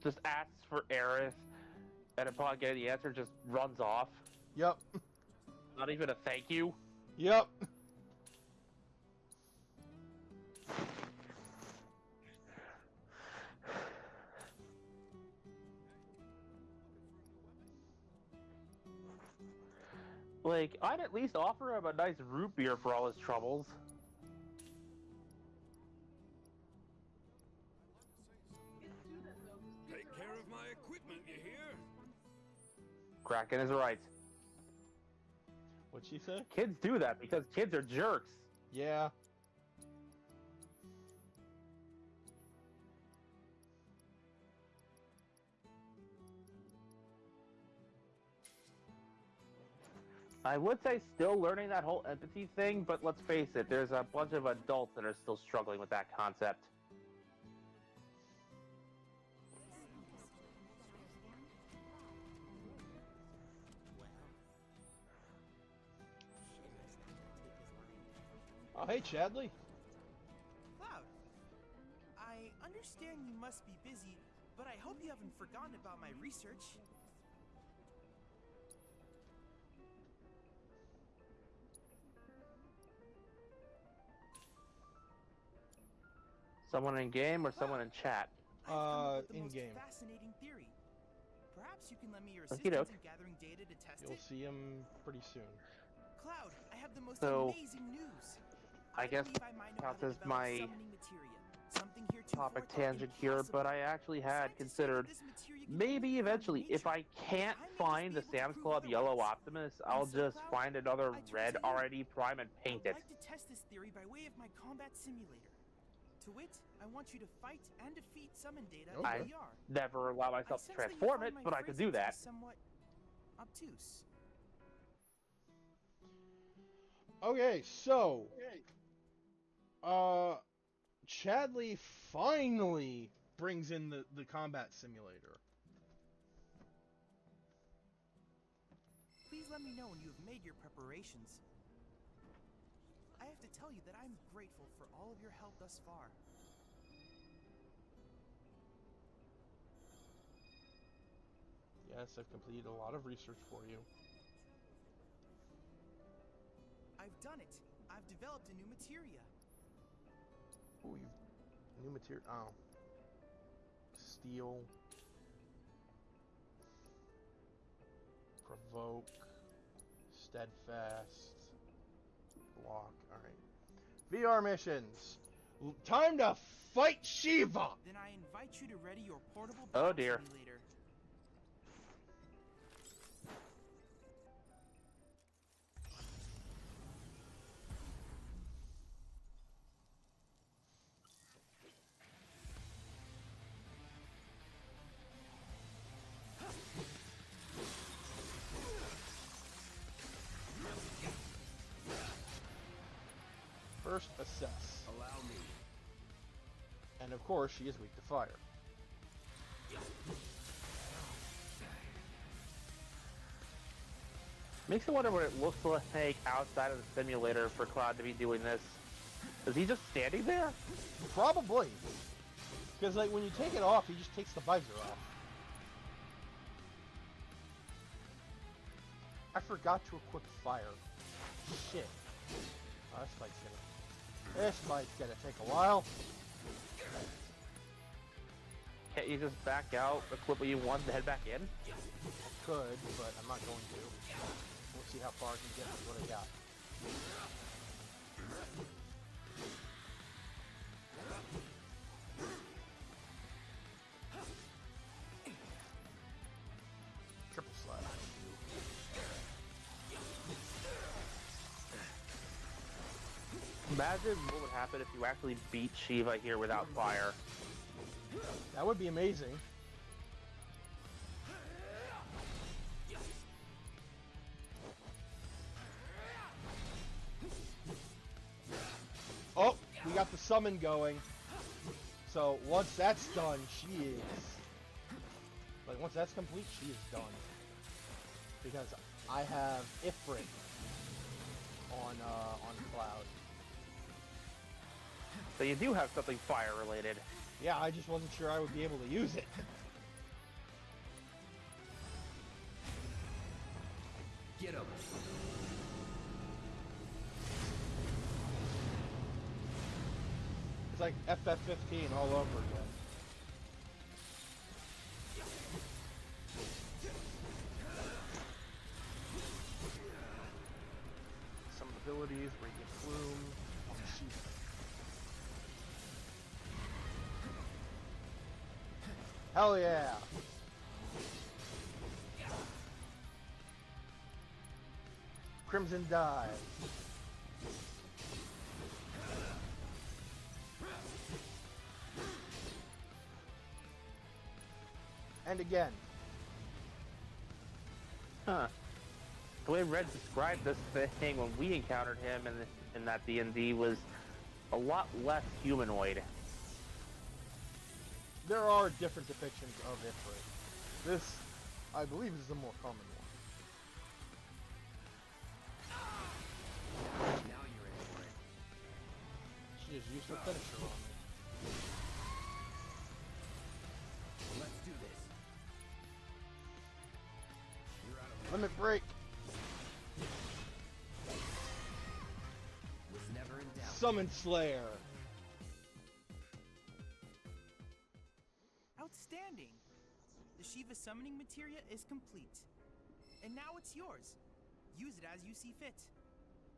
Just asks for Aerith, and upon getting the answer, just runs off. Yep. Not even a thank you? Yep. Like, I'd at least offer him a nice root beer for all his troubles. Take care of my equipment, you hear? Kraken is right. What'd she say? Kids do that because kids are jerks. Yeah. I would say still learning that whole empathy thing, but let's face it, there's a bunch of adults that are still struggling with that concept. Oh, hey, Chadley. Cloud, I understand you must be busy, but I hope you haven't forgotten about my research. Someone in game or someone in chat? In game. Fascinating theory. Perhaps you can lend me your Okey assistance doke. in gathering data to test You'll it. see him pretty soon. Cloud, I have the most So, amazing news. I guess believe I might know how counts to as develop my summoning materia. Something heretofore topic thought tangent here, but I actually had considered maybe eventually, if I can't find the Sam's Club Yellow Optimus, I'll just find another red RID Prime and paint it. I'd like to test this theory by way of my combat simulator. To wit, I want you to fight and defeat summon data I in VR. never allow myself to sense that you transform find it, my but I could phrasing do to be that. somewhat obtuse. Okay, so Chadley finally brings in the combat simulator. Please let me know when you have made your preparations. I have to tell you that I'm grateful for all of your help thus far. Yes, I've completed a lot of research for you. I've done it. I've developed a new materia. Ooh, new material. Oh. Steel. Provoke. Steadfast. Block. Alright. VR missions. Time to fight Shiva! Then I invite you to ready your portable Oh battle dear. simulator. First, assess. Allow me. And of course, she is weak to fire. Makes me wonder what it looks like outside of the simulator for Cloud to be doing this. Is he just standing there? Probably. Because, like, when you take it off, he just takes the visor off. I forgot to equip fire. Shit. Oh, this fight's gonna take a while. Can't you just back out, equip what you want, and head back in? I could, but I'm not going to. We'll see how far I can get with what I got. Triple slash. Imagine what would happen if you actually beat Shiva here without fire. That would be amazing. Oh, we got the summon going. So once that's done, she is... Like, once that's complete, she is done. Because I have Ifrit on Cloud. So you do have something fire related. Yeah, I just wasn't sure I would be able to use it. Get him. like FF15 all over again. Some abilities, Radiant Plume, Shiva. Hell yeah! Crimson Dive. And again. Huh. The way Red described this thing when we encountered him in that D&D was a lot less humanoid. There are different depictions of Ifrit. This, I believe, is the more common one. Now you're in for it. She just used her finisher on me. Let's do this. You're out of Limit break. Was never in doubt. Summon Slayer. Outstanding! The Shiva summoning materia is complete. And now it's yours. Use it as you see fit.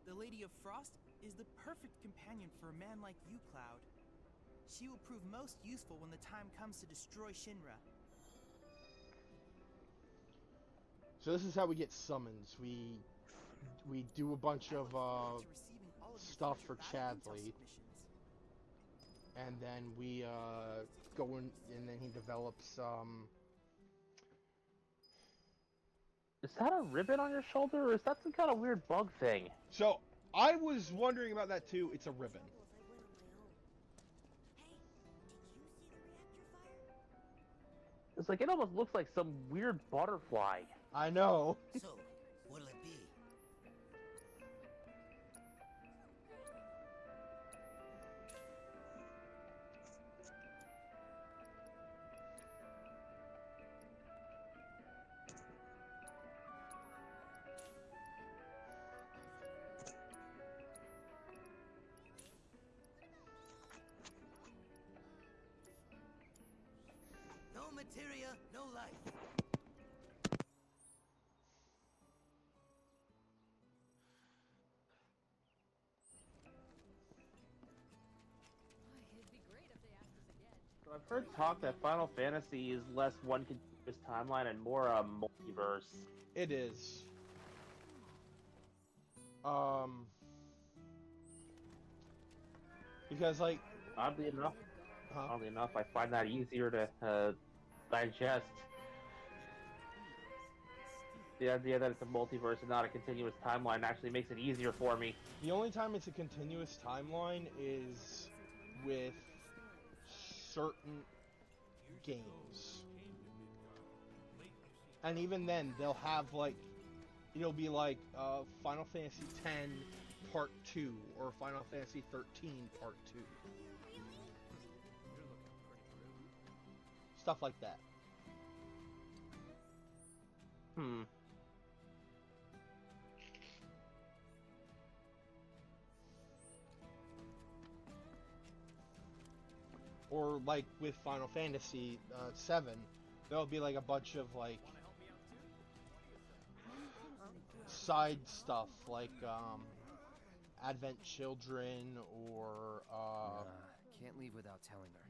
The Lady of Frost is the perfect companion for a man like you, Cloud. She will prove most useful when the time comes to destroy Shinra. So this is how we get summons. We do a bunch of stuff for Chadley, and then we go in, and then he develops. Is that a ribbon on your shoulder, or is that some kind of weird bug thing? So I was wondering about that too. It's a ribbon. It's like it almost looks like some weird butterfly. I know. So, what'll it be? No materia, no life. So I've heard talk that Final Fantasy is less one continuous timeline and more a multiverse. It is. Because like oddly enough, I find that easier to digest. The idea that it's a multiverse and not a continuous timeline actually makes it easier for me. The only time it's a continuous timeline is with certain games. And even then, they'll have like, it'll be like Final Fantasy X Part 2 or Final Fantasy 13 Part 2. Stuff like that. Or like with Final Fantasy 7, there'll be like a bunch of like side stuff like Advent Children or can't leave without telling her.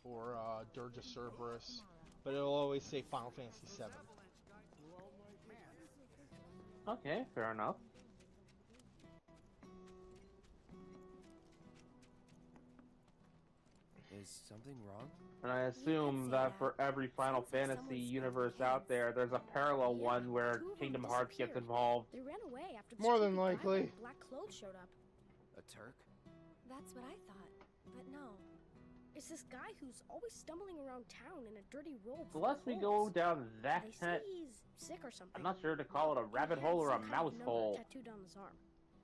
Or Dirge of Cerberus, but it'll always say Final Fantasy 7. Okay, fair enough. Is something wrong? And I assume that for every Final Fantasy universe out there, there's a parallel one where Kingdom Hearts gets involved. They ran away after the More than stupid guy likely. with black clothes showed up. A Turk? That's what I thought, but no. It's this guy who's always stumbling around town in a dirty robe. The less we go down that They say he's sick or something. I'm not sure to call it a rabbit hole or a mouse hole. Tattooed on his arm.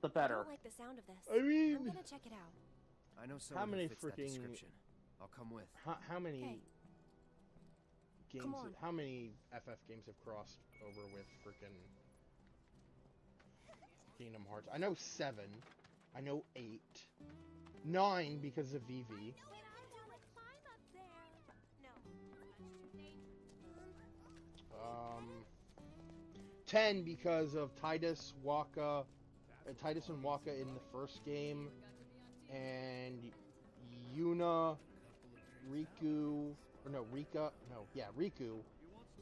The I better. don't like the sound of this. I mean, I'm gonna check it out. I know how someone many who fits that freaking description. I'll come with. how many Hey. games? Come on. How many FF games have crossed over with freaking Kingdom Hearts? I know 7. I know 8. 9 because of VV. 10 because of Titus and Waka in the first game, and Yuna, Riku,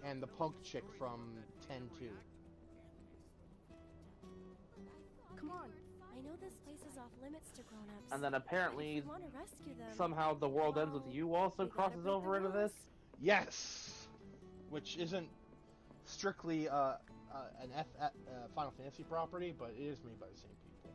and the punk chick from 10-2. Come on. I know this place is off limits to grown-ups. And then apparently, want to rescue them, somehow the world ends with you also crosses over into this. Yes, which isn't strictly an Final Fantasy property, but it is made by the same people.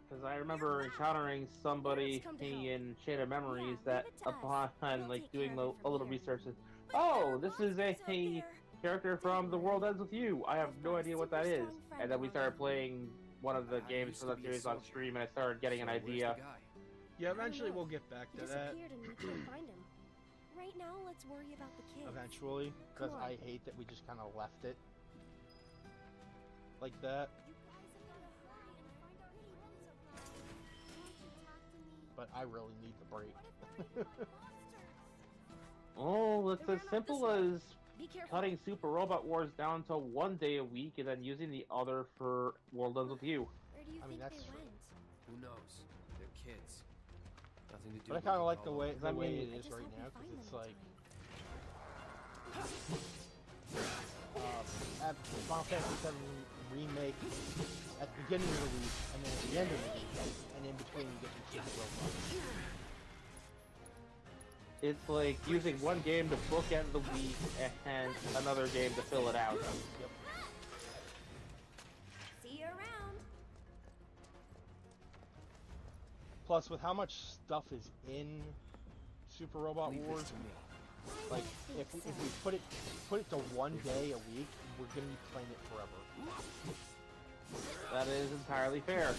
Because I remember encountering somebody in Chain of Memories that upon like doing a little research said, "Oh, this is a character from The World Ends With You. I have no idea what that is." And then we started playing one of the games for that series on stream, and I started getting an idea. Yeah, eventually we'll get back to that. Disappeared and we can't find him. Right now, let's worry about the kids. Eventually, because I hate that we just kind of left it like that. But I really need the break. Oh, it's as simple as cutting Super Robot Wars down to 1 day a week and then using the other for World Ends With You. Where do you think that's they true. went? Who knows? They're kids. Nothing to do But I with kind of it like the all way over. it is right now, because it's like at Final Fantasy VII Remake at the beginning of the week, and then at the end of the week, and in between you get your Super Robots. It's like using one game to bookend the week and another game to fill it out. Yep. See you around. Plus, with how much stuff is in Super Robot Leave Wars, this to me. like if we put it to 1 day a week, we're gonna be playing it forever. That is entirely fair.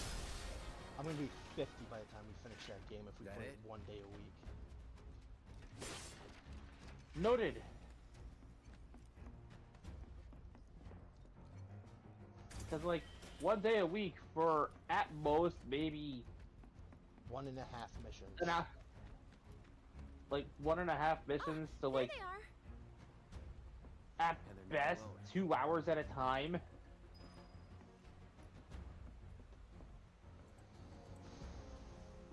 I'm gonna be 50 by the time we finish that game if we That play it? it 1 day a week. Noted. Because like 1 day a week for at most maybe 1.5 missions. Like 1.5 missions to like at And they're not best alone. 2 hours at a time.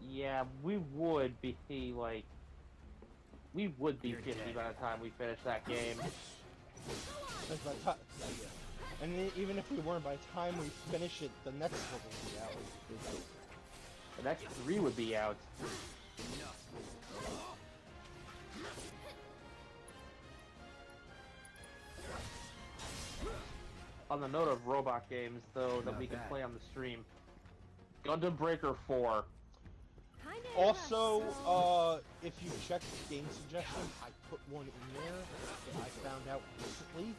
Yeah, we would be like we would be You're 50 dead. by the time we finish that game. That's by the ti- And even if we weren't, by the time we finish it, the next one will be out. The next 3 would be out. On the note of robot games, though, that Not we can bad. play on the stream, Gundam Breaker 4. Also, if you check game suggestions, I put one in there that I found out recently.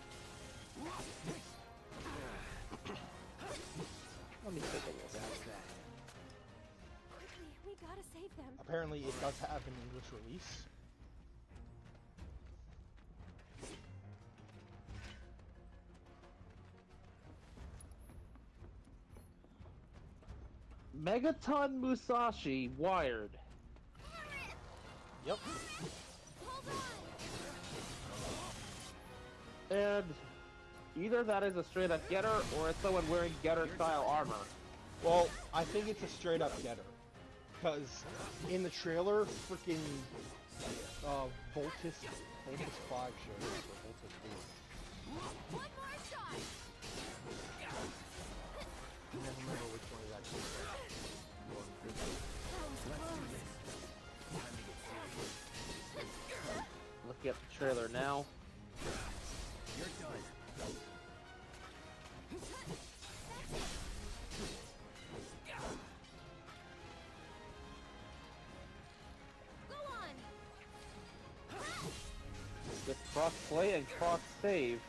Let me take a look at that. Quickly, we gotta save them. Apparently, it does have an English release. Megaton Musashi Wired. Yep. And either that is a straight up getter or it's someone wearing getter style armor. Well, I think it's a straight up getter. Because in the trailer, freaking Voltus 5 shows up, or Voltus 8. One more shot. I never remember which one is actually. Looking at the trailer now. You're done. Go on. With cross-play and cross-save.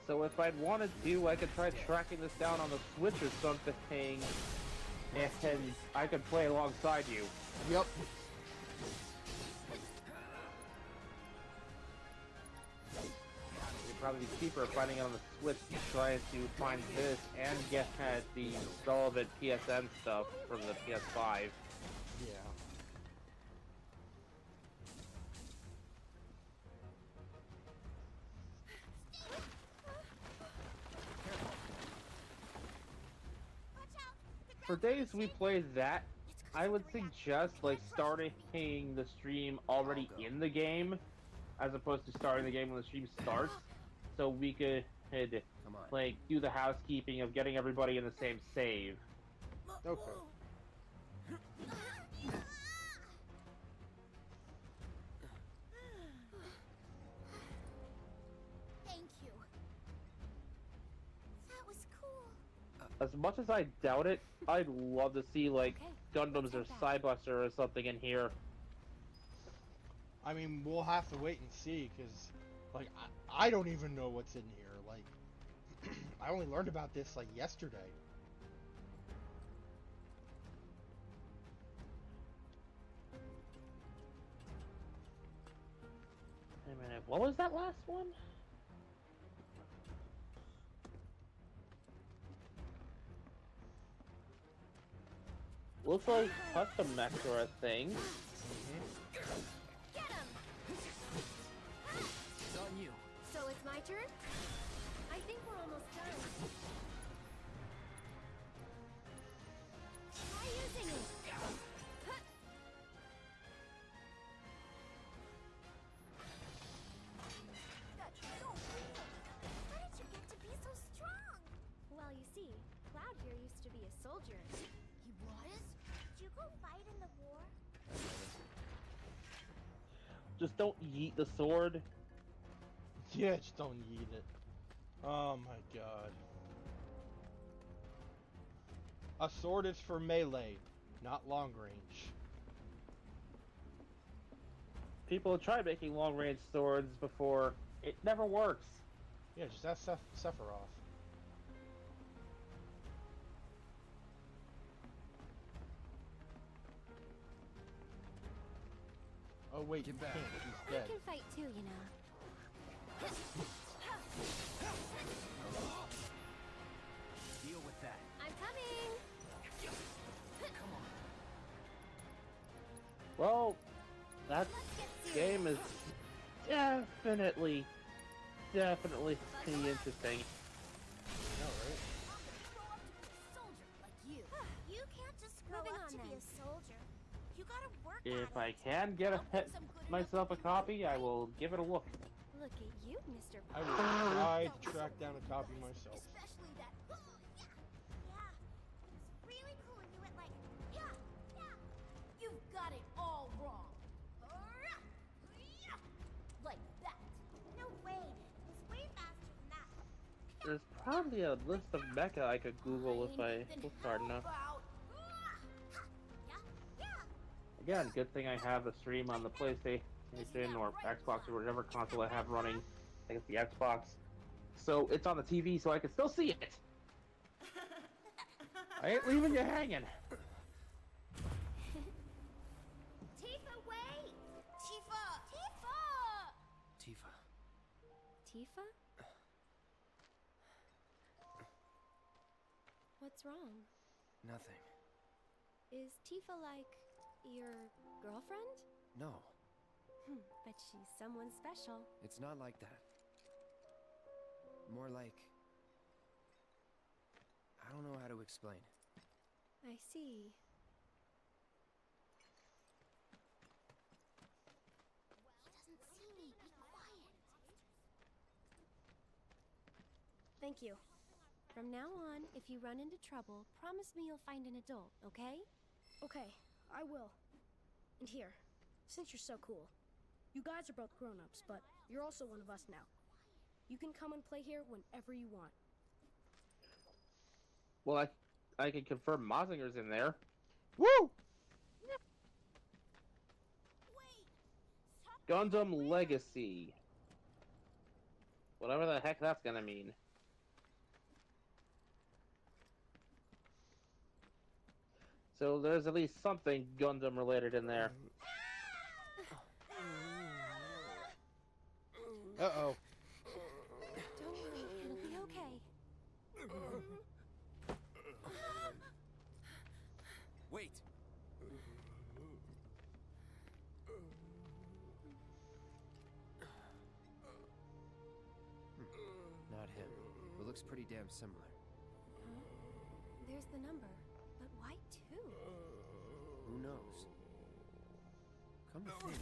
So if I'd wanted to, I could try tracking this down on the Switch or something, and I could play alongside you. Yep. You're probably cheaper finding it on the Switch, trying to find this and get the relevant PSN stuff from the PS5. Yeah. For days we played that, I would suggest like starting the stream already in the game, as opposed to starting the game when the stream starts, so we could like do the housekeeping of getting everybody in the same save. Okay. Thank you. That was cool. As much as I doubt it, I'd love to see like Gundams or Cybuster or something in here. I mean, we'll have to wait and see, because, like, I don't even know what's in here. Like, I only learned about this, like, yesterday. Wait a minute, what was that last one? Looks like custom mechs are a thing. Get him! It's on you. So it's my turn? I think we're almost done. Try using it. How did you get to be so strong? Well, you see, Cloud here used to be a soldier. He was? Did you go fight in the war? Just don't yeet the sword. Yeah, just don't eat it. Oh my god. A sword is for melee, not long range. People have tried making long-range swords before. It never works. Yeah, just ask Sephiroth. Oh wait, Get you back. can't. He's I dead. can fight too, you know. Deal with that. I'm coming! Come on. Well, that Let's get game is definitely pretty interesting. No, right? You can't just grow up to be a soldier. You gotta work If at I it. can get myself a copy, I will give it a look. Look at you, Mr. I will try to track down a copy myself. Especially that. Yeah. Yeah. It's really cool when you went like, yeah. You've got it all wrong. Like that. No way. It was way faster than that. There's probably a list of mecha I could Google if I look hard enough. Again, good thing I have a stream on the PlayStation or Xbox or whatever console I have running. I think it's the Xbox. So it's on the TV so I can still see it. I ain't leaving you hanging. Tifa, wait! Tifa! Tifa. Tifa? What's wrong? Nothing. Is Tifa like your girlfriend? No, But she's someone special. it's not like that. More like... I don't know how to explain it. I see. He doesn't see me. Be quiet. Thank you. From now on, if you run into trouble, promise me you'll find an adult, okay? Okay, I will. And here, since you're so cool, you guys are both grown-ups, but you're also one of us now. You can come and play here whenever you want. Well, I can confirm Mazinger's in there. Woo! Gundam Legacy. Whatever the heck that's gonna mean. So there's at least something Gundam related in there. Uh-oh. looks pretty damn similar. Huh? There's the number. But why 2? Who knows? Come to think.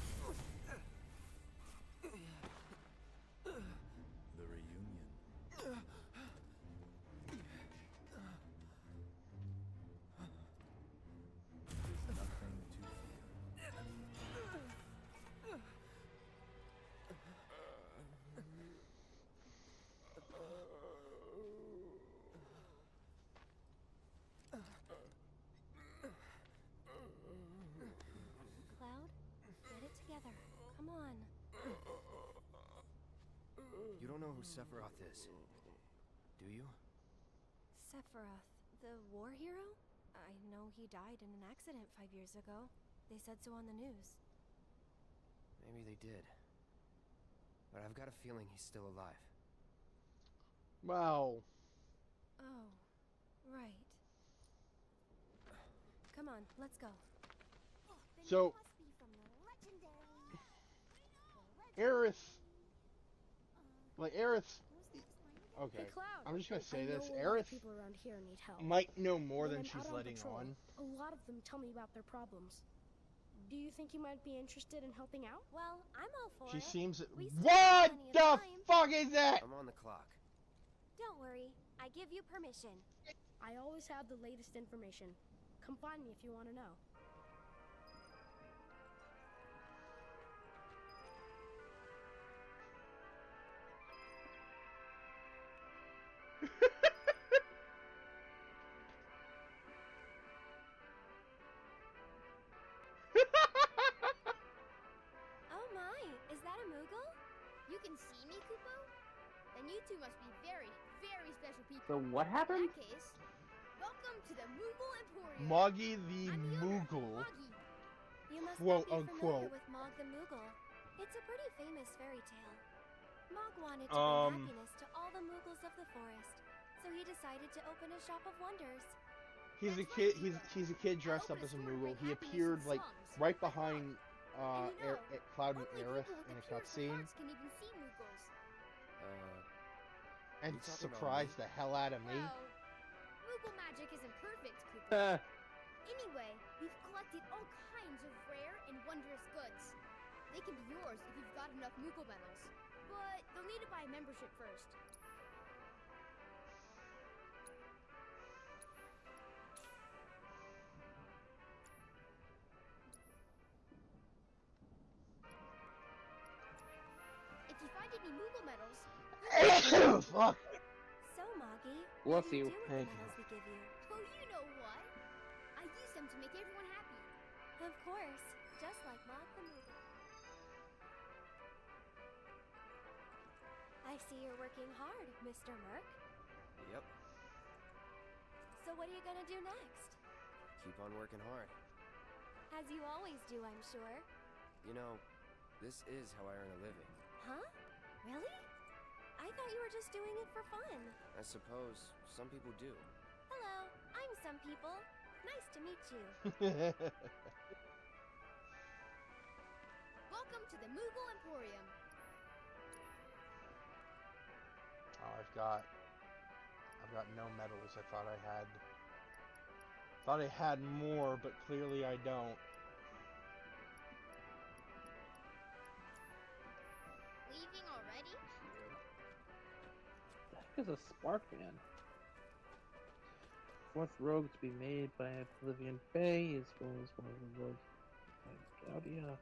The reunion. There's nothing to fear. Cloud, get it together. Come on. You don't know who Sephiroth is, do you? Sephiroth, the war hero? I know he died in an accident 5 years ago. They said so on the news. Maybe they did. But I've got a feeling he's still alive. Wow. Oh, right. Come on, let's go. So, Aerith, okay, Hey, Cloud. I'm just gonna say I this, know a lot of Aerith people around here need help. might know more When than I'm she's out letting patrol, on. A lot of them tell me about their problems. Do you think you might be interested in helping out? Well, I'm all for She it. seems... We still What have plenty of the time. fuck is that? I'm on the clock. Don't worry, I give you permission. I always have the latest information. Come find me if you want to know. Oh my, is that a Moogle? You can see me, Kupo? Then you two must be very, very special people. So what happened? In that case, welcome to the Moogle Emporium. Moggy the Moogle, You must quote not be unquote. familiar with Mog the Moogle. It's a pretty famous fairy tale. Mog wanted to bring happiness to all the Moogles of the forest, so he decided to open a shop of wonders. He's a kid. He's a kid dressed up as a Moogle. He appeared like right behind Cloud and Aerith in a cutscene, Can even see Moogles. and You talking about surprised the hell out of me. Well, Moogle magic isn't perfect, Koopa. Anyway, we've collected all kinds of rare and wondrous goods. They can be yours if you've got enough Moogle medals, but you'll need to buy a membership first. If you find any Moogle medals, Fuck. So, Moggy, Bless what do you. do with Thank the medals we give you? Oh, you know what? I use them to make everyone happy. Of course, just like Mog the Moogle. I see you're working hard, Mr. Merc. Yep. So what are you gonna do next? Keep on working hard. As you always do, I'm sure. You know, this is how I earn a living. Huh? Really? I thought you were just doing it for fun. I suppose some people do. Hello, I'm some people. Nice to meet you. Welcome to the Moogle Emporium. Oh, I've got no medals. I thought I had more, but clearly I don't. Leaving already? The heck is a Sparkman? Fourth rogue to be made by Oblivion Bay as well as one of the rogues by Gaudia.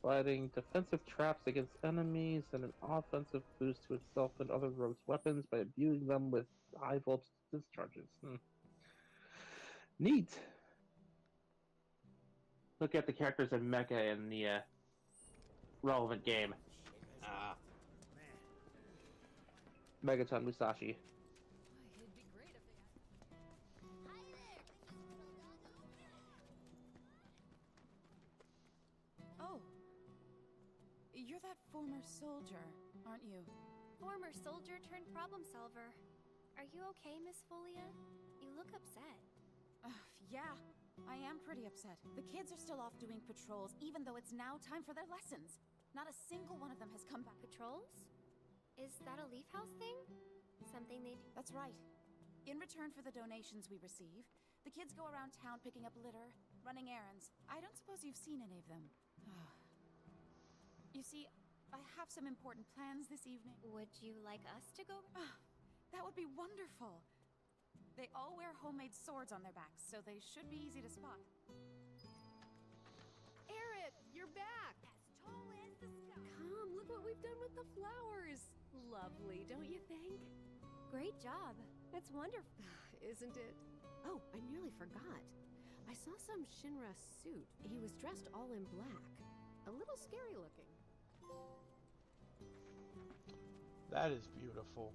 Providing defensive traps against enemies and an offensive boost to itself and other rogues' weapons by imbuing them with high voltage discharges. Neat. Look at the characters in Mecha in the relevant game. Megaton Musashi. Oh. You're that former soldier, aren't you? Former soldier turned problem solver. Are you okay, Miss Folia? You look upset. Yeah, I am pretty upset. The kids are still off doing patrols, even though it's now time for their lessons. Not a single one of them has come back. Patrols? Is that a Leaf House thing? Something they do? That's right. In return for the donations we receive, the kids go around town picking up litter, running errands. I don't suppose you've seen any of them. You see, I have some important plans this evening. Would you like us to go? That would be wonderful. They all wear homemade swords on their backs, so they should be easy to spot. Aerith, you're back! As tall as the sky. Come, look what we've done with the flowers. Lovely, don't you think? Great job. It's wonderful. Isn't it? Oh, I nearly forgot. I saw some Shinra suit. He was dressed all in black. A little scary looking. That is beautiful.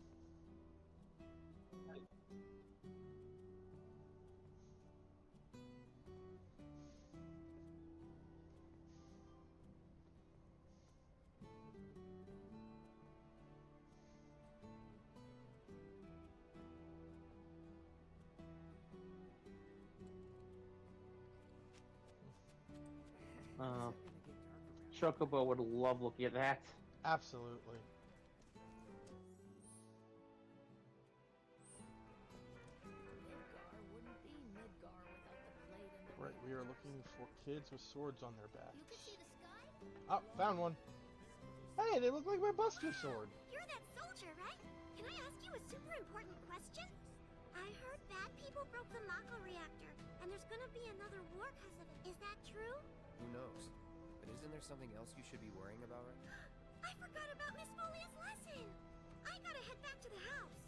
Chocobo would love looking at that. Absolutely. Right, we are looking for kids with swords on their backs. Oh, found one. Hey, they look like my Buster sword. You're that soldier, right? Can I ask you a super important question? I heard bad people broke the Mako reactor, and there's gonna be another war because of it. Is that true? Who knows? But isn't there something else you should be worrying about right now? I forgot about Miss Folia's lesson! I gotta head back to the house.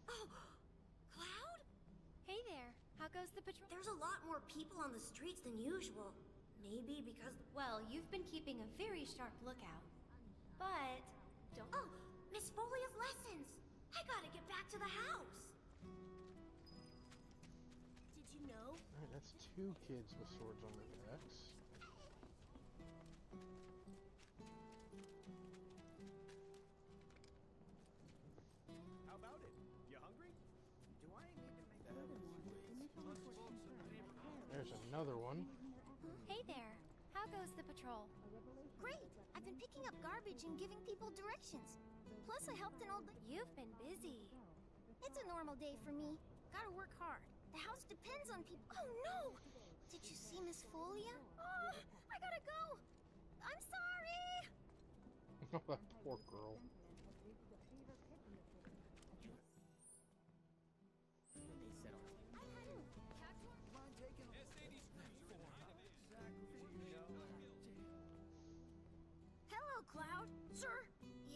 Oh, Cloud? Hey there. How goes the patrol? There's a lot more people on the streets than usual. Maybe because... Well, you've been keeping a very sharp lookout. But... don't... Oh, Miss Folia's lessons! I gotta get back to the house! Did you know? Alright, that's 2 kids with swords on their backs. How about it? You hungry? Do I need to make that? There's another one. Hey there. How goes the patrol? Great! I've been picking up garbage and giving people directions. Plus, I helped an old... You've been busy. It's a normal day for me. Gotta work hard. The house depends on people. Oh, no! Did you see Miss Folia? Oh, I gotta go! I'm sorry! Oh, that poor girl. Hello, Cloud. Sir,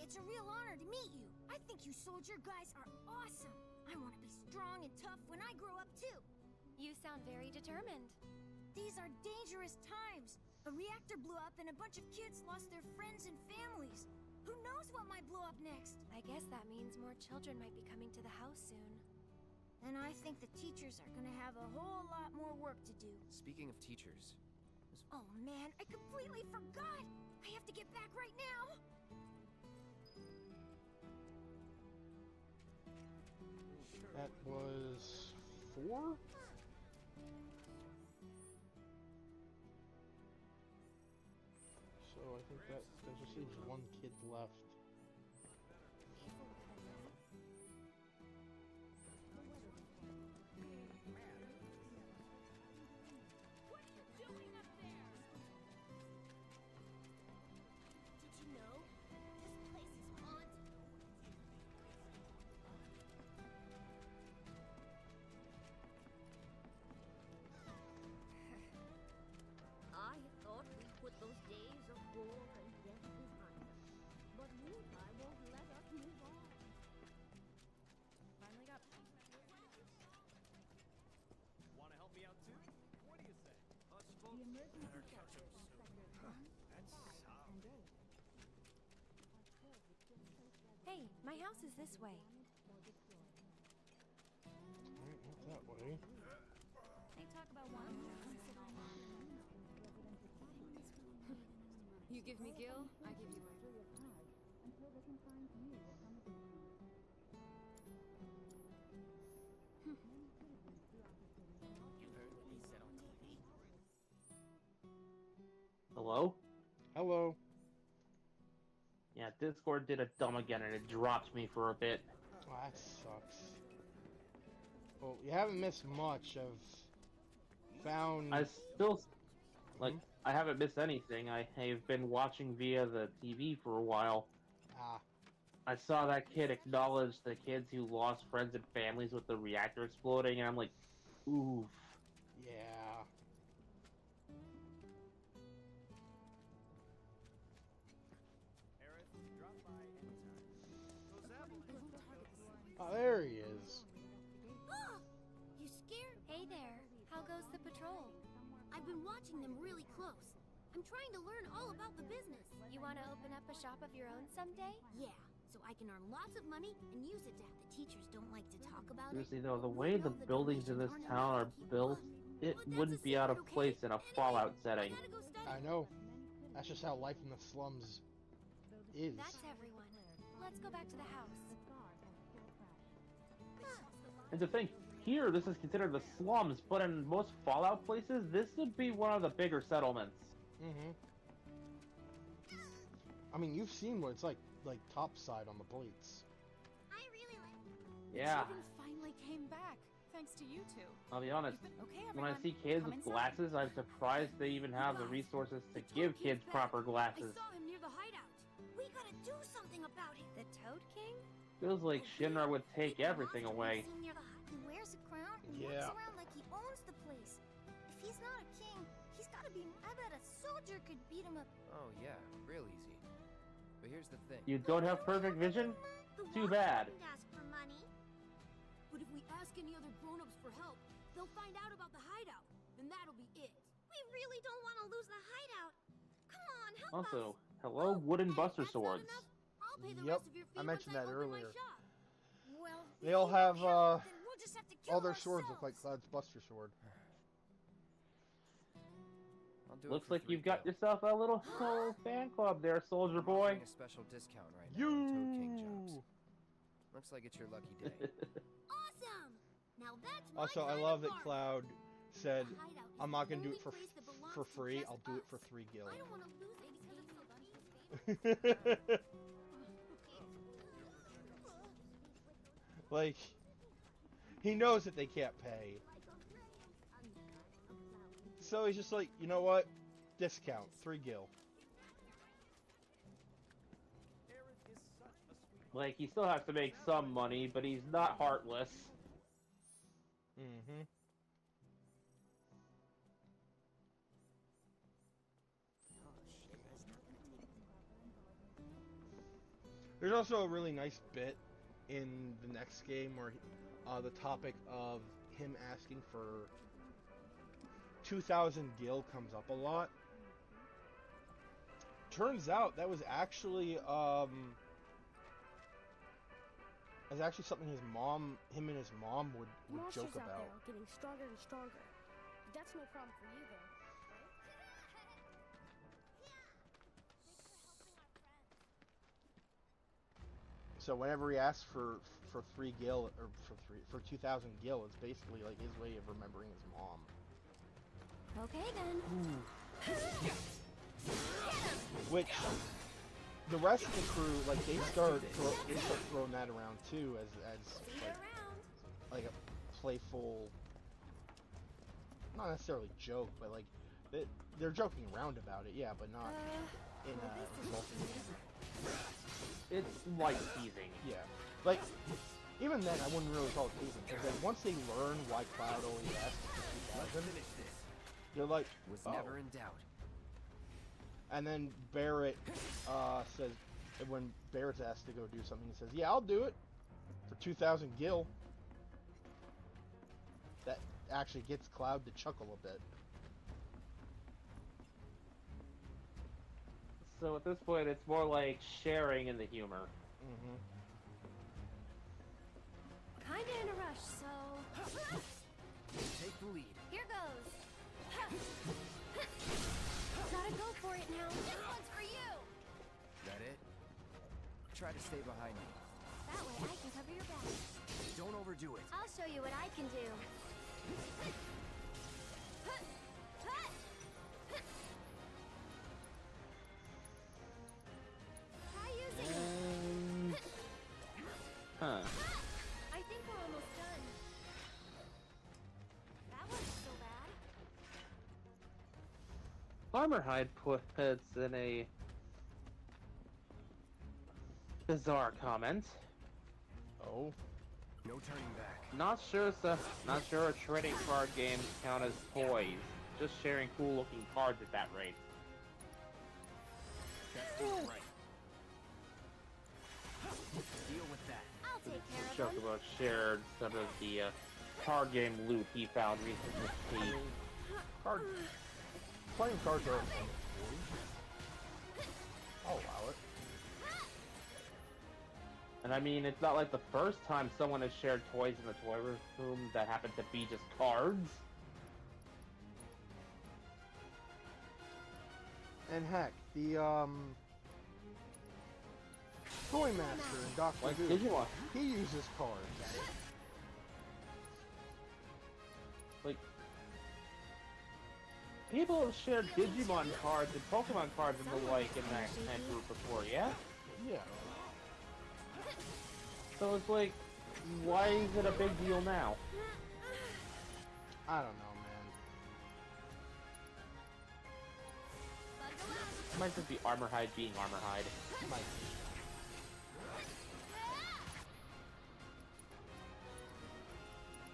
it's a real honor to meet you. I think you soldier guys are awesome. I want to be strong and tough when I grow up, too. You sound very determined. These are dangerous times. A reactor blew up and a bunch of kids lost their friends and families. Who knows what might blow up next? I guess that means more children might be coming to the house soon. And I think the teachers are gonna have a whole lot more work to do. Speaking of teachers... Oh man, I completely forgot! I have to get back right now! That was 4? So I think that just leaves 1 kid left. What are you doing up there? Did you know? This place is haunted. I thought we put those days of war and death behind us. But Wutai won't let us move on. Finally got... Want to help me out too? What do you say? Us folks better catch him soon. That's solid. Hey, my house is this way. Alright, not that way. They talk about one. You give me Gil, I give you You heard what they said on TV? Hello? Hello. Yeah, Discord did a dumb again and it dropped me for a bit. Oh, that sucks. Well, you haven't missed much. I've found... I still... Like, I haven't missed anything. I've been watching via the TV for a while. Ah. I saw that kid acknowledge the kids who lost friends and families with the reactor exploding, and I'm like, oof. Yeah. Oh, there he is. You scared? Hey there. How goes the patrol? I've been watching them really close. I'm trying to learn all about the business. You want to open up a shop of your own someday? Yeah, so I can earn lots of money and use it to have the teachers don't like to talk about it. Seriously though, the way the buildings in this town are built, it wouldn't be out of place in a Fallout setting. I know. That's just how life in the slums is. That's everyone. Let's go back to the house. And to think, here this is considered the slums, but in most Fallout places, this would be one of the bigger settlements. Mm-hmm. I mean, you've seen what it's like topside on the plates. I really like... Yeah. Chicken finally came back, thanks to you two. I'll be honest, Okay, when I everyone, see kids come with inside. glasses, I'm surprised they even have the resources to give kids proper glasses. I saw him near the hideout. We gotta do something about him. The Toad King? Feels like Shinra would take everything away. Seen near the He wears a crown and Yeah. walks around like he owns the place. If he's not a king, he's gotta be... I bet a soldier could beat him up. Oh yeah, real easy. But here's the thing. You don't have perfect vision? Too bad. Didn't ask for money. But if we ask any other grown-ups for help, they'll find out about the hideout, and that'll be it. We really don't want to lose the hideout. Come on, help us. Also, hello, wooden buster swords. I'll pay the Yep, rest of your fee I mentioned once that open my earlier. shop. Well, They all have, then we'll just have to kill all their swords look like Cloud's Buster Sword. I'll do Looks it for like 3 you've got gil. yourself a little fan club there, soldier boy. Offering a special discount right now on Toad King jobs. Looks like it's your lucky day. Awesome. Now that's my Also, I kind love of that bargain. Cloud said, The hideout is I'm not the gonna do only it for place that belongs for to free. just I'll do it us. for 3 gil. I don't want to lose any citizens. Like, he knows that they can't pay. So he's just like, you know what? Discount, 3 gil. Like, he still has to make some money, but he's not heartless. Mm-hmm. There's also a really nice bit in the next game where the topic of him asking for 2,000 gil comes up a lot. Turns out that was actually something him and his mom would Monsters joke out about. there are getting stronger and stronger. That's no problem for you, though. So whenever he asks for 3 gil or for 2,000 gil, it's basically like his way of remembering his mom. Okay then. Which the rest of the crew, like, they start throwing that around too as like a playful, not necessarily joke, but like they're joking around about it, yeah, but not in a insulting manner. It's light teasing. Yeah, like even then I wouldn't really call it teasing, because like once they learn why Cloud always asks for 2,000, they're like, Was oh. never in doubt. And then Barrett says, when Barrett's asked to go do something, he says, yeah, I'll do it for 2,000 gil. That actually gets Cloud to chuckle a bit. So at this point, it's more like sharing in the humor. Mm-hmm. Kinda in a rush, so... Take the lead. Here goes. Gotta go for it now. This one's for you. That it? Try to stay behind me. That way I can cover your back. Don't overdo it. I'll show you what I can do. Armorhide puts in a bizarre comment. Oh. No turning back. Not sure trading card games count as toys. Just sharing cool-looking cards at that rate. That's doing right. Deal with that. I'll take care of Joke them. about shared some of the card game loot he found recently. Playing cards are a thing. I'll allow it. And I mean, it's not like the first time someone has shared toys in the toy room that happen to be just cards. And heck, the Toy Master in Doctor Like Who, Digimon. he uses cards. Like, people have shared Digimon cards and Pokemon cards and the like in that kind of group before, yeah? Yeah. So it's like, why is it a big deal now? I don't know, man. It might just be Armorhide being Armorhide. Might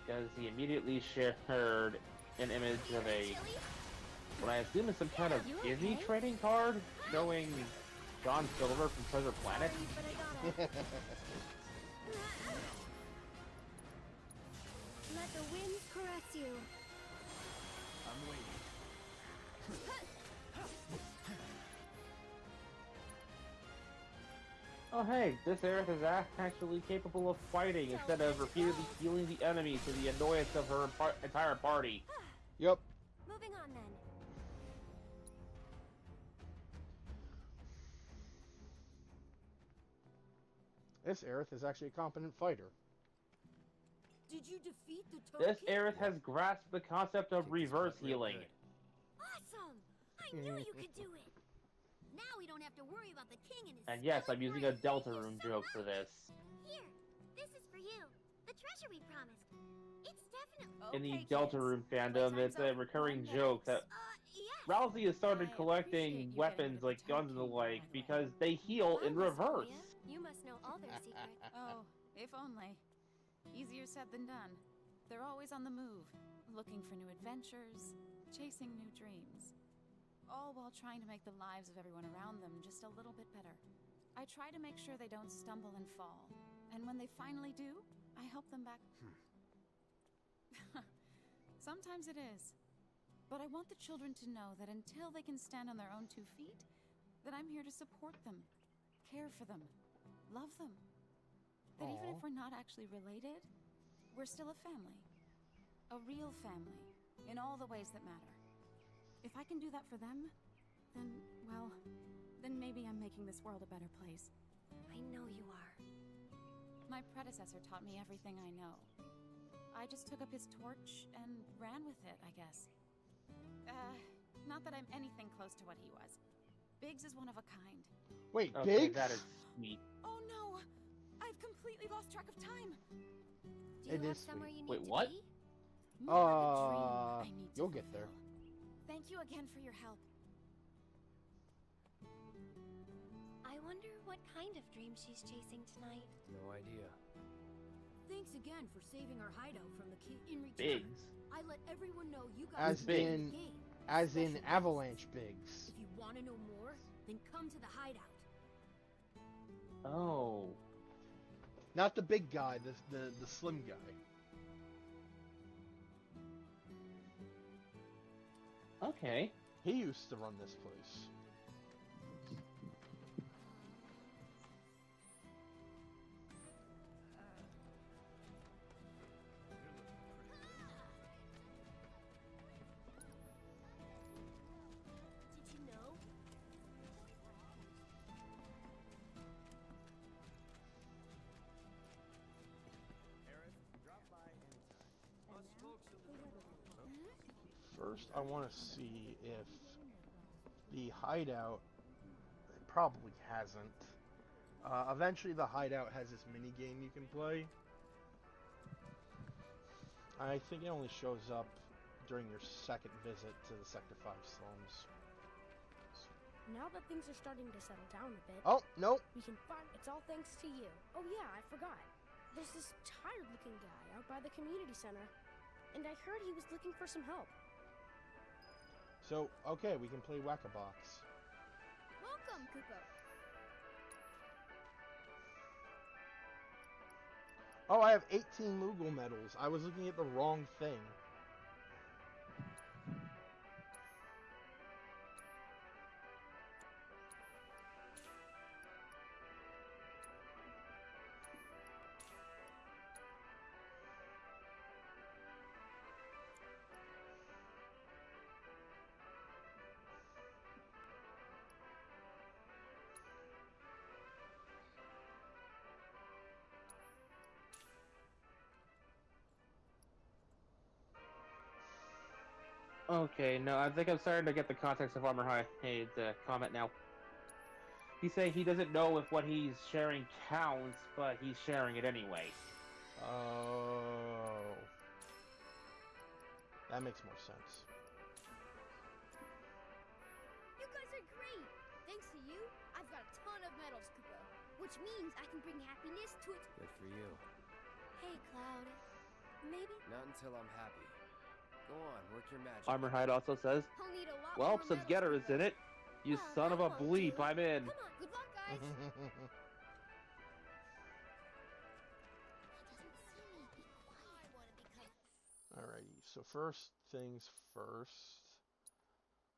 Because he immediately shared an image of what I assume is some kind of Disney trading card showing John Silver from Treasure Planet. Let the winds caress you. I'm waiting. Oh hey, this Aerith is actually capable of fighting instead of repeatedly healing the enemy to the annoyance of her entire party. Yep. Moving on then. This Aerith is actually a competent fighter. Did you defeat the Toad This King? Aerith has grasped the concept of reverse healing. Awesome! I knew you could do it. Now we don't have to worry about the king and his. And yes, I'm using a Delta Room joke for this. Here, this is for you. The treasure we promised. It's definitely. In the Delta Room fandom, it's a recurring joke that Rousey has started collecting weapons like guns and the like because they heal in reverse. You must know all their secrets. Oh, if only. Easier said than done. They're always on the move, looking for new adventures, chasing new dreams. All while trying to make the lives of everyone around them just a little bit better. I try to make sure they don't stumble and fall. And when they finally do, I help them back. Sometimes it is. But I want the children to know that until they can stand on their own 2 feet, that I'm here to support them, care for them, love them. That even if we're not actually related, we're still a family. A real family, in all the ways that matter. If I can do that for them, then, well, then maybe I'm making this world a better place. I know you are. My predecessor taught me everything I know. I just took up his torch and ran with it, I guess. Not that I'm anything close to what he was. Biggs is one of a kind. Wait, Okay, Biggs? that is sweet. Oh no! I've completely lost track of time! Do you It have is somewhere sweet. you need Wait, to what? be? More like a dream I need to You'll get there. fulfill. Thank you again for your help. I wonder what kind of dream she's chasing tonight. No idea. Thanks again for saving our hideout from the king. In return, Biggs. I let everyone know you guys As played the in, game. as in Special Avalanche Biggs. If you want to know more, then come to the hideout. Oh. Not the big guy, the slim guy. Okay. He used to run this place. Did you know? First, I want to see if the hideout it probably hasn't. Eventually, the hideout has this mini game you can play. I think it only shows up during your second visit to the Sector 5 slums. Now that things are starting to settle down a bit, Oh, nope. we can find. It's all thanks to you. Oh yeah, I forgot. There's this tired-looking guy out by the community center, and I heard he was looking for some help. So, okay, we can play Whack-A-Box. Welcome, Kupo. Oh, I have 18 Moogle medals. I was looking at the wrong thing. Okay, no, I think I'm starting to get the context of Armor High. Hey, the comment now. He say he doesn't know if what he's sharing counts, but he's sharing it anyway. Oh. That makes more sense. You guys are great! Thanks to you, I've got a ton of medals, Kupo. Which means I can bring happiness to it. Good for you. Hey, Cloud. Maybe? Not until I'm happy. Go on, work your magic. Armor Hide also says, I'll need a lot well, more some medals, getter is Kupo. in it. You son of a bleep, I'm in. Come on, good luck, guys! Alrighty, so first things first.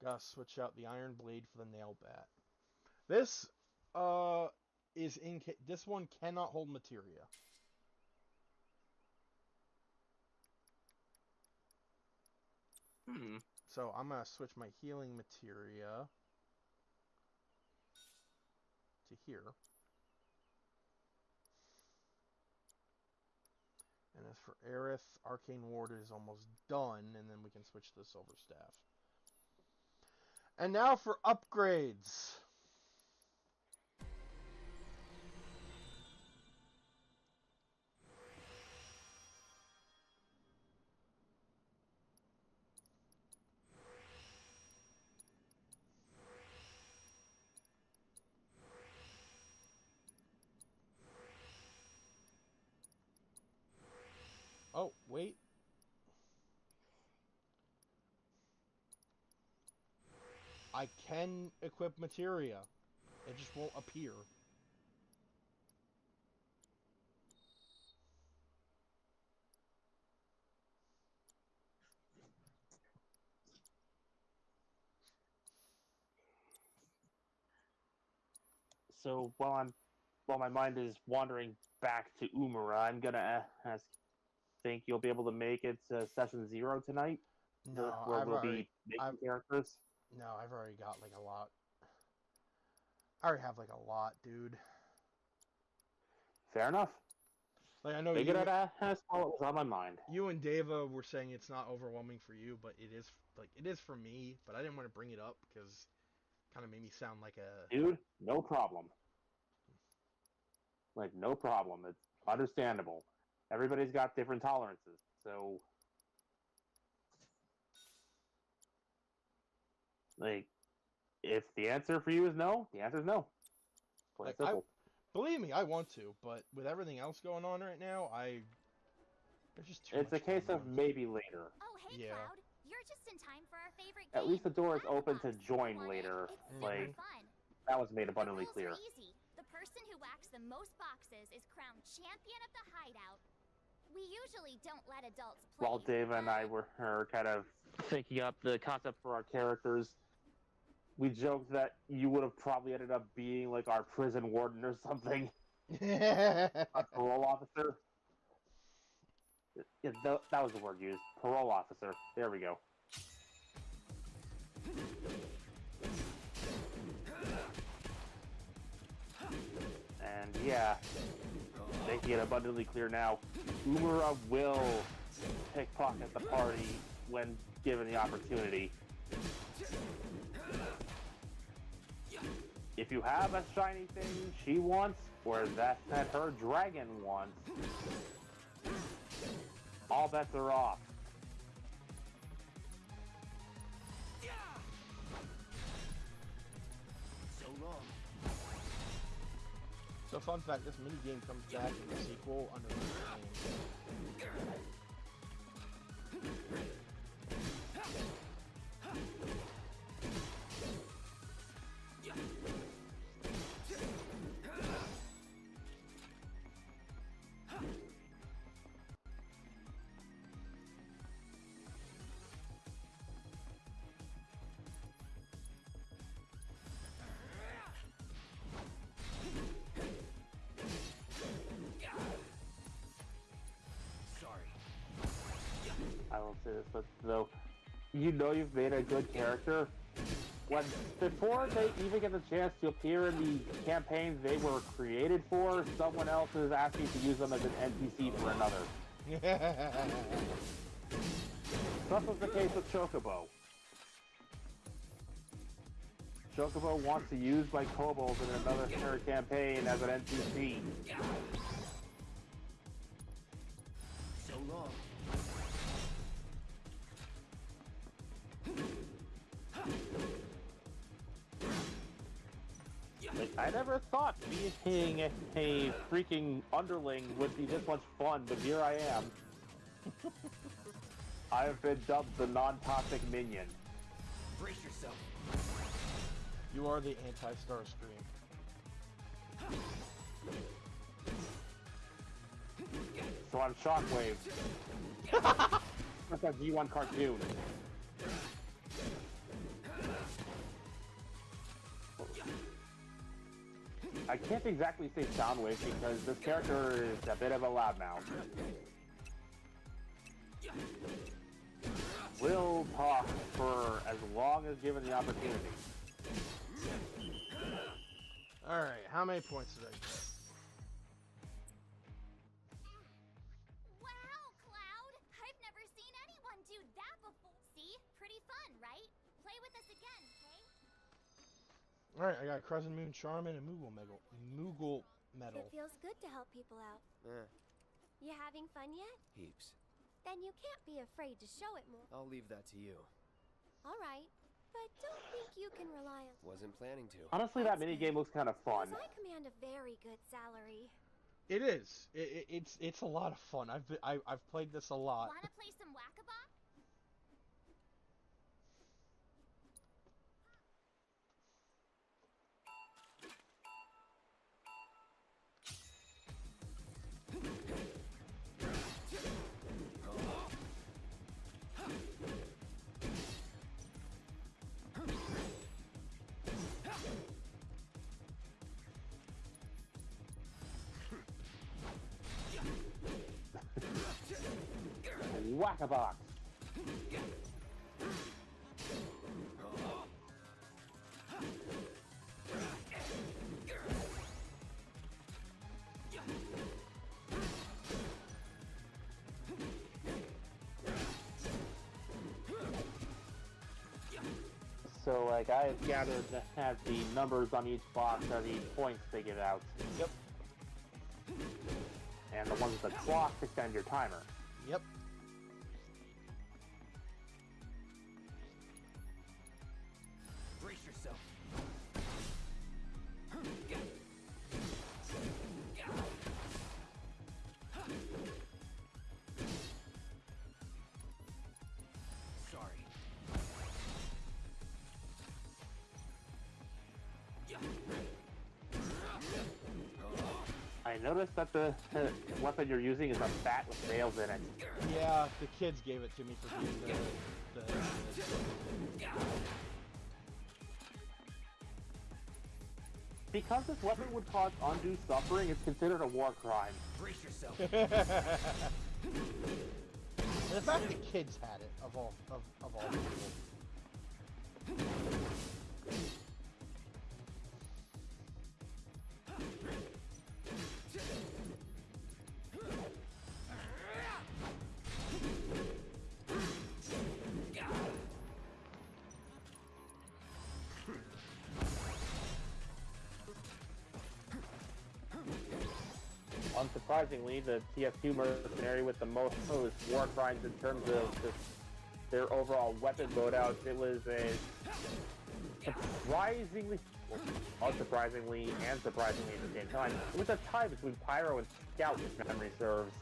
Gotta switch out the iron blade for the nail bat. This this one cannot hold materia. So I'm gonna switch my healing materia to here. And as for Aerith, Arcane Ward is almost done, and then we can switch to the Silver Staff. And now for upgrades. Oh, wait. I can equip materia. It just won't appear. So while my mind is wandering back to Umara, I'm gonna ask. Think you'll be able to make it to session 0 tonight? No, where I've we'll already, be making characters. No, I've already got like a lot. I already have like a lot, dude. Fair enough. Like I know Figured I'd ask while it was on my mind. You and Deva were saying it's not overwhelming for you, but it is for me. But I didn't want to bring it up because it kind of made me sound like a dude. No problem. Like no problem. It's understandable. Everybody's got different tolerances, so like if the answer for you is no, the answer is no. Plain like, simple. Believe me, I want to, but with everything else going on right now, there's just too It's much a case going of on. maybe later. Oh, hey, Yeah. Cloud. You're just in time for our favorite At game. least the door is open to join later. It's Like super fun. that was made abundantly The rules clear. are easy. The person who whacks the most boxes is crowned champion of the hideout. We usually don't let adults play. While Dave and I were kind of thinking up the concept for our characters, we joked that you would have probably ended up being like our prison warden or something. Our parole officer. Yeah, that was the word used. Parole officer. There we go. And yeah, making it abundantly clear now, Umara will pickpocket the party when given the opportunity. If you have a shiny thing she wants, or that her dragon wants, all bets are off. fun fact, this minigame comes back in the sequel under the name. I will say this, but though, you know you've made a good character when before they even get the chance to appear in the campaigns they were created for, someone else is asking to use them as an NPC for another. Such was the case with Chocobo. Chocobo wants to use my kobolds in another campaign as an NPC. So long. I never thought being a freaking underling would be this much fun, but here I am. I have been dubbed the non-toxic minion. Brace yourself. You are the anti-Starscream. So I'm Shockwave. That's a G1 cartoon. I can't exactly say Soundwave because this character is a bit of a loudmouth. Will talk for as long as given the opportunity. Alright, how many points did I get? Wow, Cloud! I've never seen anyone do that before. See? Pretty fun, right? Play with us again, okay? Alright, I got Crescent Moon Charm and a Moogle Medal. It feels good to help people out. You having fun yet? Heaps. Then you can't be afraid to show it more. I'll leave that to you. Alright, but don't think you can rely on... Wasn't planning to. Honestly, that minigame looks kind of fun. Because I command a very good salary. It is. It's a lot of fun. I've played this a lot. Wanna play some whack-a-bop? Whack-a-box. So, like, I've gathered that the numbers on each box are the points they give out. Yep. And the ones with the clock extend your timer. Yep. Brace yourself. Sorry. I noticed that the weapon you're using is a bat with nails in it. Yeah, the kids gave it to me for being the Because this weapon would cause undue suffering, it's considered a war crime. Brace yourself. And the fact that kids had it, of all people. Unsurprisingly, the TF2 mercenary with the most war crimes in terms of their overall weapon loadouts, it was surprisingly, well, unsurprisingly and surprisingly at the same time, it was a tie between Pyro and Scout, if memory serves.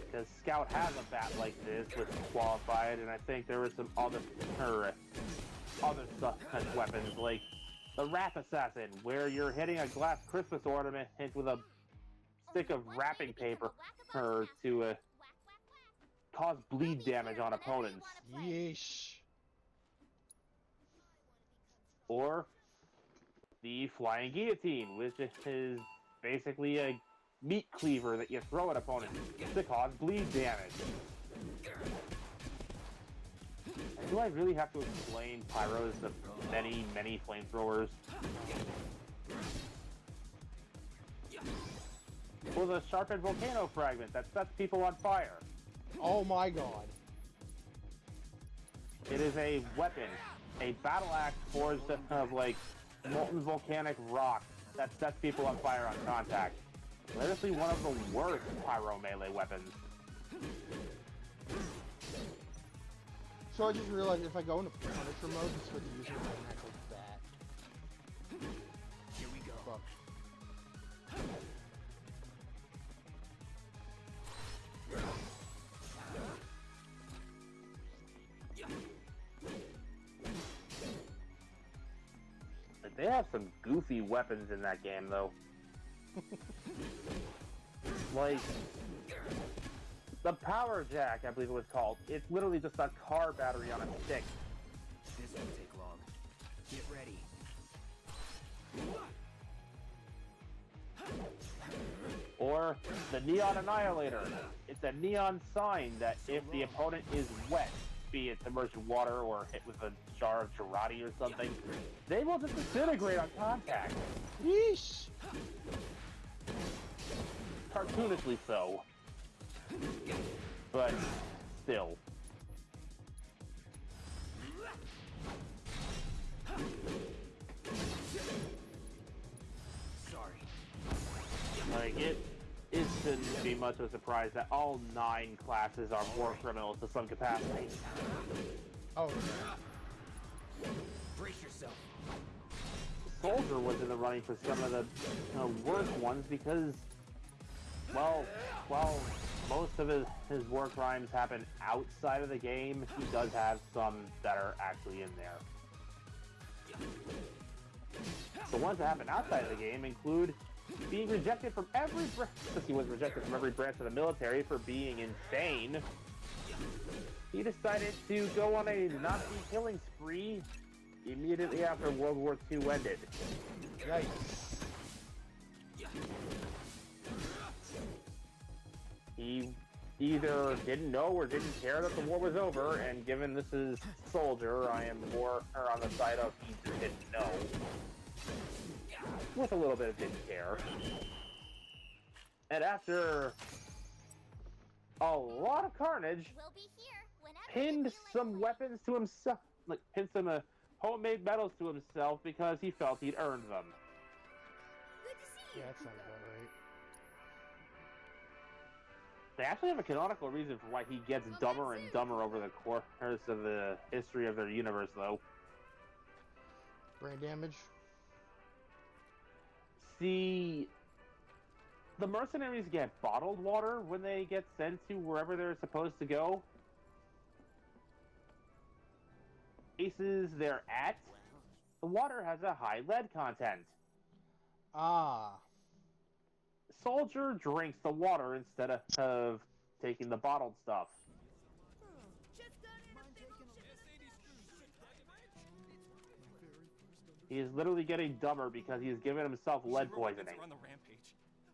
Because Scout has a bat like this, which qualified, and I think there was some other such weapons, like the Wrap Assassin, where you're hitting a glass Christmas ornament with a stick of wrapping paper to cause bleed damage on opponents. Yeesh. Or the Flying Guillotine, which is basically a meat cleaver that you throw at opponents to cause bleed damage. Do I really have to explain Pyro's the many, many flamethrowers? Or the sharpened volcano fragment that sets people on fire. Oh my god. It is a weapon, a battle axe forged of like molten volcanic rock that sets people on fire on contact. Literally one of the worst pyro melee weapons. So I just realized if I go into Punisher mode, this would use an actual bat. Here we go. Fuck. They have some goofy weapons in that game, though. Like, the Power Jack, I believe it was called. It's literally just a car battery on a stick. This won't take long. Get ready. Or the Neon Annihilator. It's a neon sign that if the opponent is wet, be it submerged in water or hit with a jar of Girardi or something, they will just disintegrate on contact. Yeesh! Cartoonishly so. But still. Sorry. Like, it shouldn't be much of a surprise that all 9 classes are war criminals to some capacity. Oh, brace yourself. Soldier was in the running for some of the worst ones because, well, while most of his war crimes happen outside of the game, he does have some that are actually in there. The ones that happen outside of the game include being rejected from every branch. He was rejected from every branch of the military for being insane. He decided to go on a Nazi killing spree immediately after World War II ended. yikes. He either didn't know or didn't care that the war was over, and given this is Soldier, I am more on the side of he didn't know. With a little bit of didn't care. And after a lot of carnage, We'll be here whenever pinned some weapons to himself, like pinned some homemade medals to himself because he felt he'd earned them. Good to see you. Yeah, that sounds about right. They actually have a canonical reason for why he gets dumber and dumber over the course of the history of their universe, though. Brain damage. See, the mercenaries get bottled water when they get sent to wherever they're supposed to go. Places they're at, the water has a high lead content. Ah. Soldier drinks the water instead of taking the bottled stuff. He is literally getting dumber because he has given himself lead poisoning. On the rampage.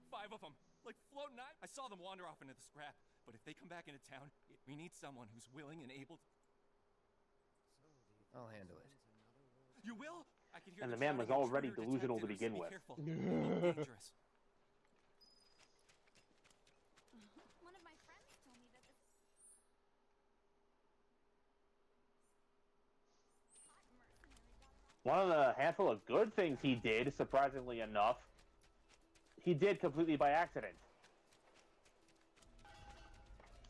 5 of them. Like floating out. I saw them wander off into the scrap. But if they come back into town, we need someone who's willing and able to... I'll handle it. You will? I can hear And the man was shouting already intruder delusional to detectors. begin Be with. careful. They're dangerous. One of my friends told me that this... One of the handful of good things he did, surprisingly enough, he did completely by accident.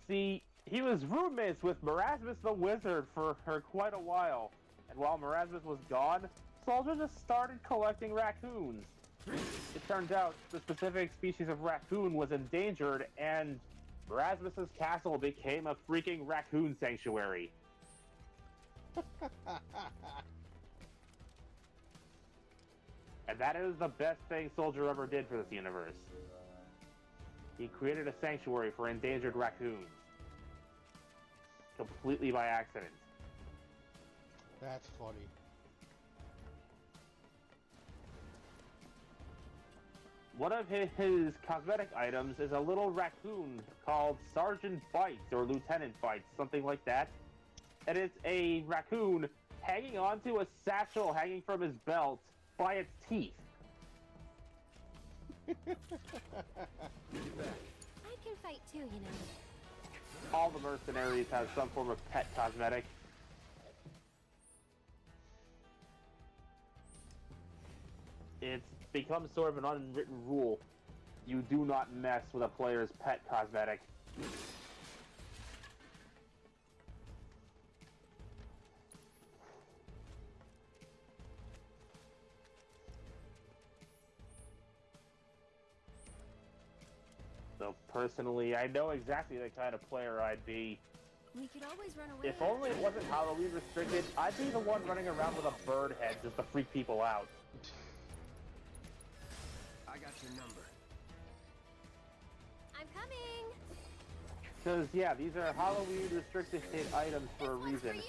See, He was roommates with Marasmus the Wizard for quite a while. And while Marasmus was gone, Soldier just started collecting raccoons. It turned out the specific species of raccoon was endangered, and Marasmus's castle became a freaking raccoon sanctuary. And that is the best thing Soldier ever did for this universe. He created a sanctuary for endangered raccoons. Completely by accident. That's funny. One of his cosmetic items is a little raccoon called Sergeant Bites or Lieutenant Bites, something like that. And it's a raccoon hanging onto a satchel hanging from his belt by its teeth. I can fight too, you know. All the mercenaries have some form of pet cosmetic. It's become sort of an unwritten rule. You do not mess with a player's pet cosmetic. So personally, I know exactly the kind of player I'd be. We could always run away. If only it wasn't Halloween restricted, I'd be the one running around with a bird head just to freak people out. I got your number. I'm coming. Because, yeah, these are Halloween restricted items for a reason.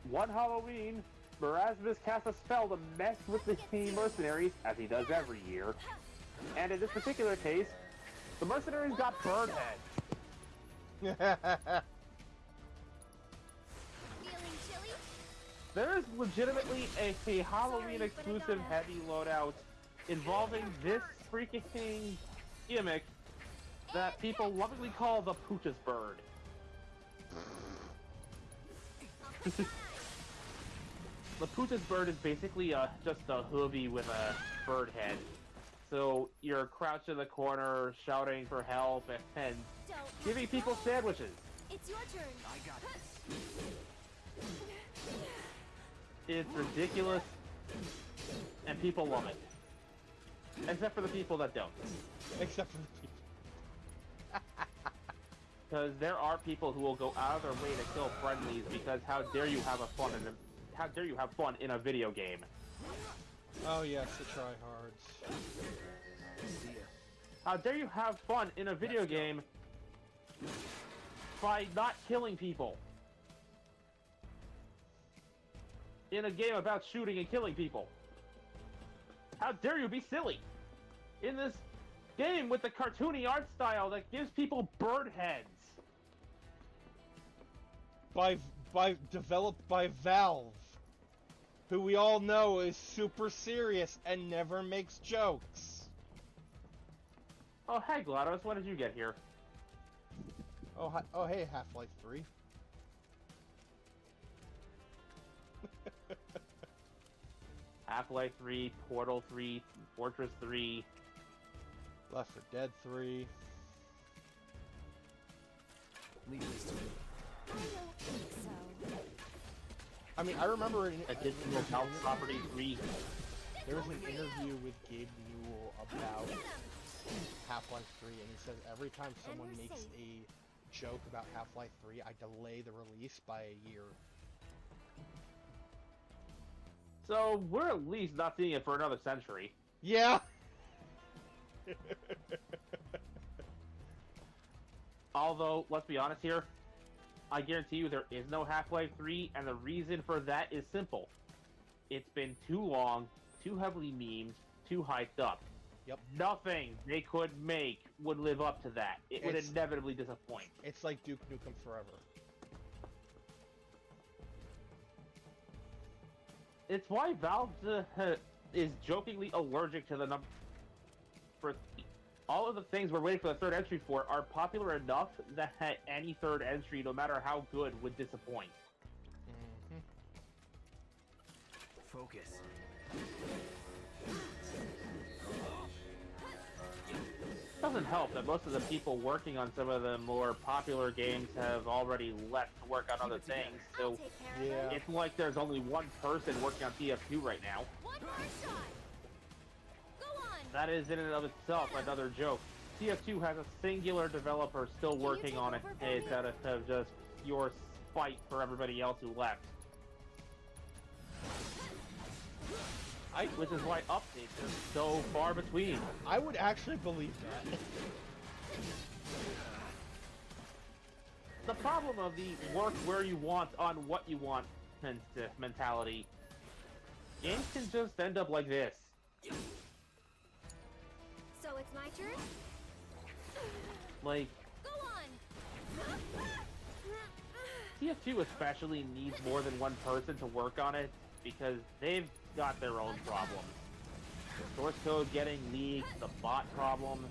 One Halloween, Marasmus cast a spell to mess with the mercenaries, as he does every year. And in this particular case, the mercenaries got bird heads. Feeling chilly? There is legitimately a Halloween exclusive heavy loadout involving this freaking gimmick that people lovingly call the Pooch's Bird. The Pooch's Bird is basically just a hoobie with a bird head. So you're crouched in the corner, shouting for help and giving people sandwiches. It's your turn. I got this. It's ridiculous, and people love it. Except for the people that don't. Except for the people. Because there are people who will go out of their way to kill friendlies because how dare you have fun in a video game? Oh yes, the tryhards. How dare you have fun in a video game by not killing people? In a game about shooting and killing people. How dare you be silly? In this game with the cartoony art style that gives people bird heads. Developed by Valve, who we all know is super serious and never makes jokes. Oh, hey GLaDOS, when did you get here? Oh hey, Half-Life 3. Half-Life 3, Portal 3, Fortress 3. Left 4 Dead 3. Leave this to me. I don't think so. I mean, I remember Additional Health Property 3. There was an interview with Gabe Newell about Half-Life 3, and he says every time someone makes a joke about Half-Life 3, I delay the release by a year. So, we're at least not seeing it for another century. Yeah! Although, let's be honest here, I guarantee you there is no Half-Life 3, and the reason for that is simple. It's been too long, too heavily memed, too hyped up. Yep. Nothing they could make would live up to that. It would inevitably disappoint. It's like Duke Nukem Forever. It's why Valve is jokingly allergic to the number. For all of the things we're waiting for the third entry for are popular enough that any third entry, no matter how good, would disappoint. Focus. The doesn't help that most of the people working on some of the more popular games have already left to work on other things, so it's like there's only one person working on TF2 right now. One more shot. Go on. That is in and of itself another joke. TF2 has a singular developer still working on it, it's out of just pure spite for everybody else who left. Which is why updates are so far between. I would actually believe that. The problem of the work where you want on what you want mentality, games can just end up like this. So it's my turn? Like, Go on. TF2 especially needs more than one person to work on it because they've got their own problems. The source code getting leaked, the bot problem.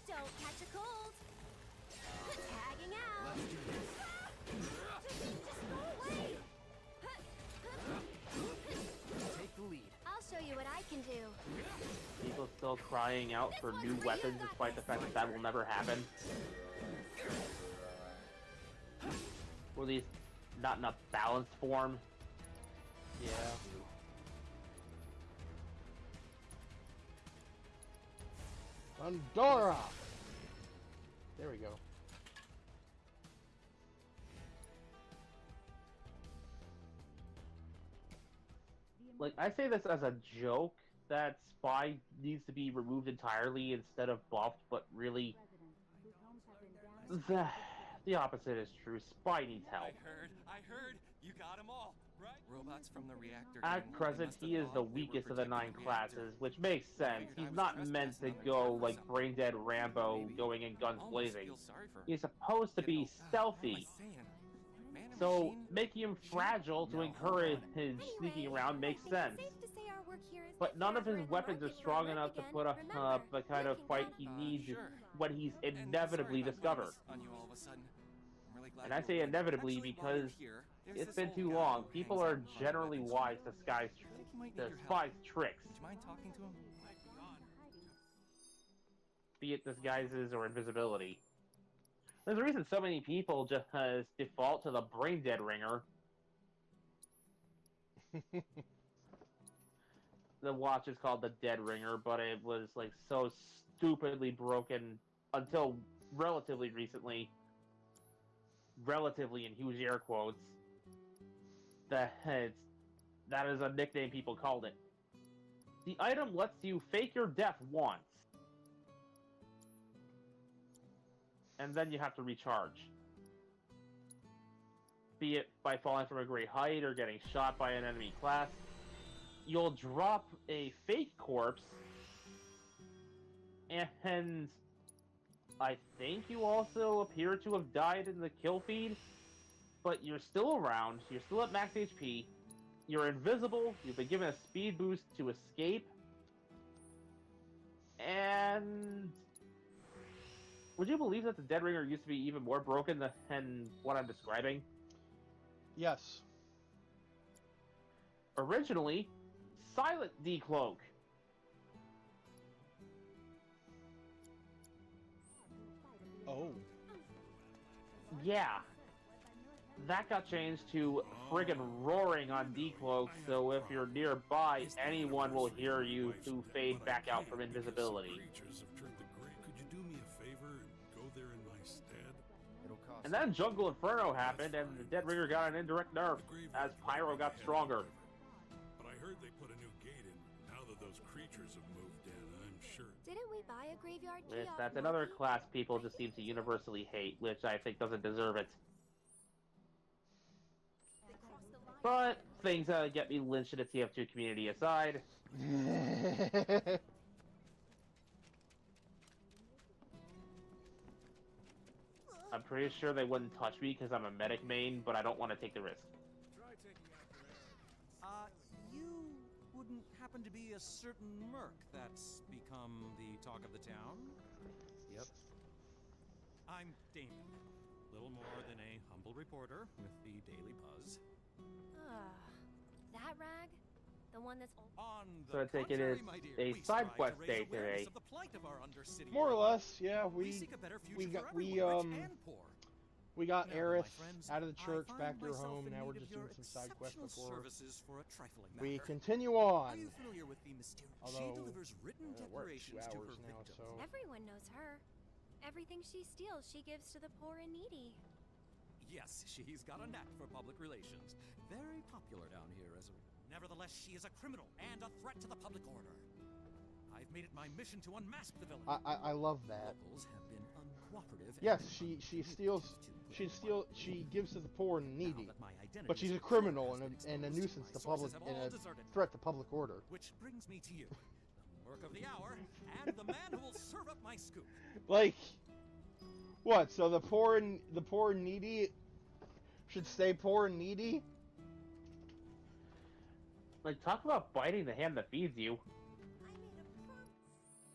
Don't catch a cold. Tagging out. Just go away. Take the lead. I'll show you what I can do. People still crying out for new weapons despite the fact that that will never happen. Or at least not in a balanced form. Yeah. Pandora! There we go. Like, I say this as a joke, that Spy needs to be removed entirely instead of buffed, but really, the opposite is true. Spy needs help. I heard, you got them all, right? Robots from the reactor. At present, he is the weakest of the 9 classes, which makes sense. He's not meant to go like brain-dead Rambo, going in guns blazing. He's supposed to be stealthy. So, making him fragile to encourage his sneaking around makes sense. But none of his weapons are strong enough to put up the kind of fight he needs when he's inevitably discovered. And I say inevitably because it's been too long. People are generally wise to Spy's tricks. Would you mind talking to him? Be it disguises or invisibility. There's a reason so many people just default to the brain-dead ringer. The watch is called the Dead Ringer, but it was like so stupidly broken until relatively recently. Relatively in huge air quotes. That is a nickname people called it. The item lets you fake your death once. And then you have to recharge. Be it by falling from a great height or getting shot by an enemy class. You'll drop a fake corpse, and I think you also appear to have died in the kill feed, but you're still around, you're still at max HP, you're invisible, you've been given a speed boost to escape, and would you believe that the Dead Ringer used to be even more broken than what I'm describing? Yes. Originally, silent decloak. Oh. Yeah. That got changed to friggin' roaring on decloak, so if you're nearby, anyone will hear you to fade back out from invisibility. And then Jungle Inferno happened, and the Dead Ringer got an indirect nerf, as Pyro got stronger. But I heard they put a new gate in. Now that those creatures have moved in, I'm sure. Didn't we buy a graveyard key Yes, off that's Morty? another class people just seem to universally hate, which I think doesn't deserve it. But things that get me lynched in the TF2 community aside. I'm pretty sure they wouldn't touch me because I'm a medic main, but I don't want to take the risk. You wouldn't happen to be a certain merc that's become the talk of the town? Yep. I'm Damon. Little more than a humble reporter with the Daily Buzz. That rag? The one that's On So I take it is a side quest day today. Of the plight of our undercity More or world. less, yeah. We seek a better future We got for everyone, rich and poor. we got Now, my Aerith friends, out of the church I find back to her myself home. in Now we're need just of your doing some side quests exceptional before services for a trifling we matter. continue on. Are you familiar with the mysterious? Although, She delivers written we're at 2 declarations to her hours now, victims. so Everyone knows her. Everything she steals, she gives to the poor and needy. Yes, she's got a knack for public relations. Very popular down here as a... Nevertheless, she is a criminal and a threat to the public order. I've made it my mission to unmask the villain. I love that. Locals have been uncooperative. Yes, she gives to the poor and needy, but she's a criminal and a nuisance to public and a threat to public order. Which brings me to you, the merc of the hour, and the man who will serve up my scoop. Like, what? So the poor and needy should stay poor and needy? Like, talk about biting the hand that feeds you.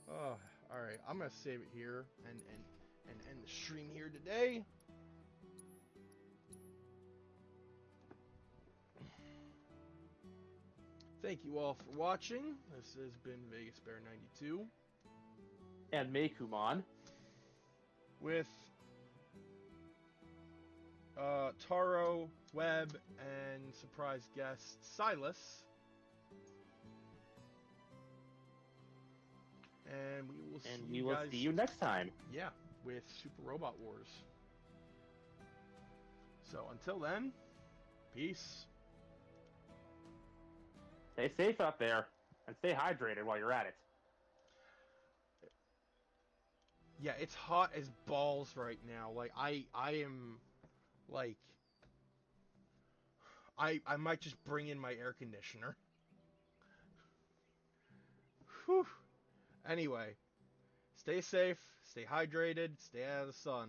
Oh, all right. I'm gonna save it here and end the stream here today. Thank you all for watching. This has been Vegas Bear 92 And Meikumon. with Taro, Webb, and surprise guest Silas. And we will see you next time. Yeah, with Super Robot Wars. So until then, peace. Stay safe out there, and stay hydrated while you're at it. Yeah, it's hot as balls right now. Like I am, like, I might just bring in my air conditioner. Whew. Anyway, stay safe, stay hydrated, stay out of the sun.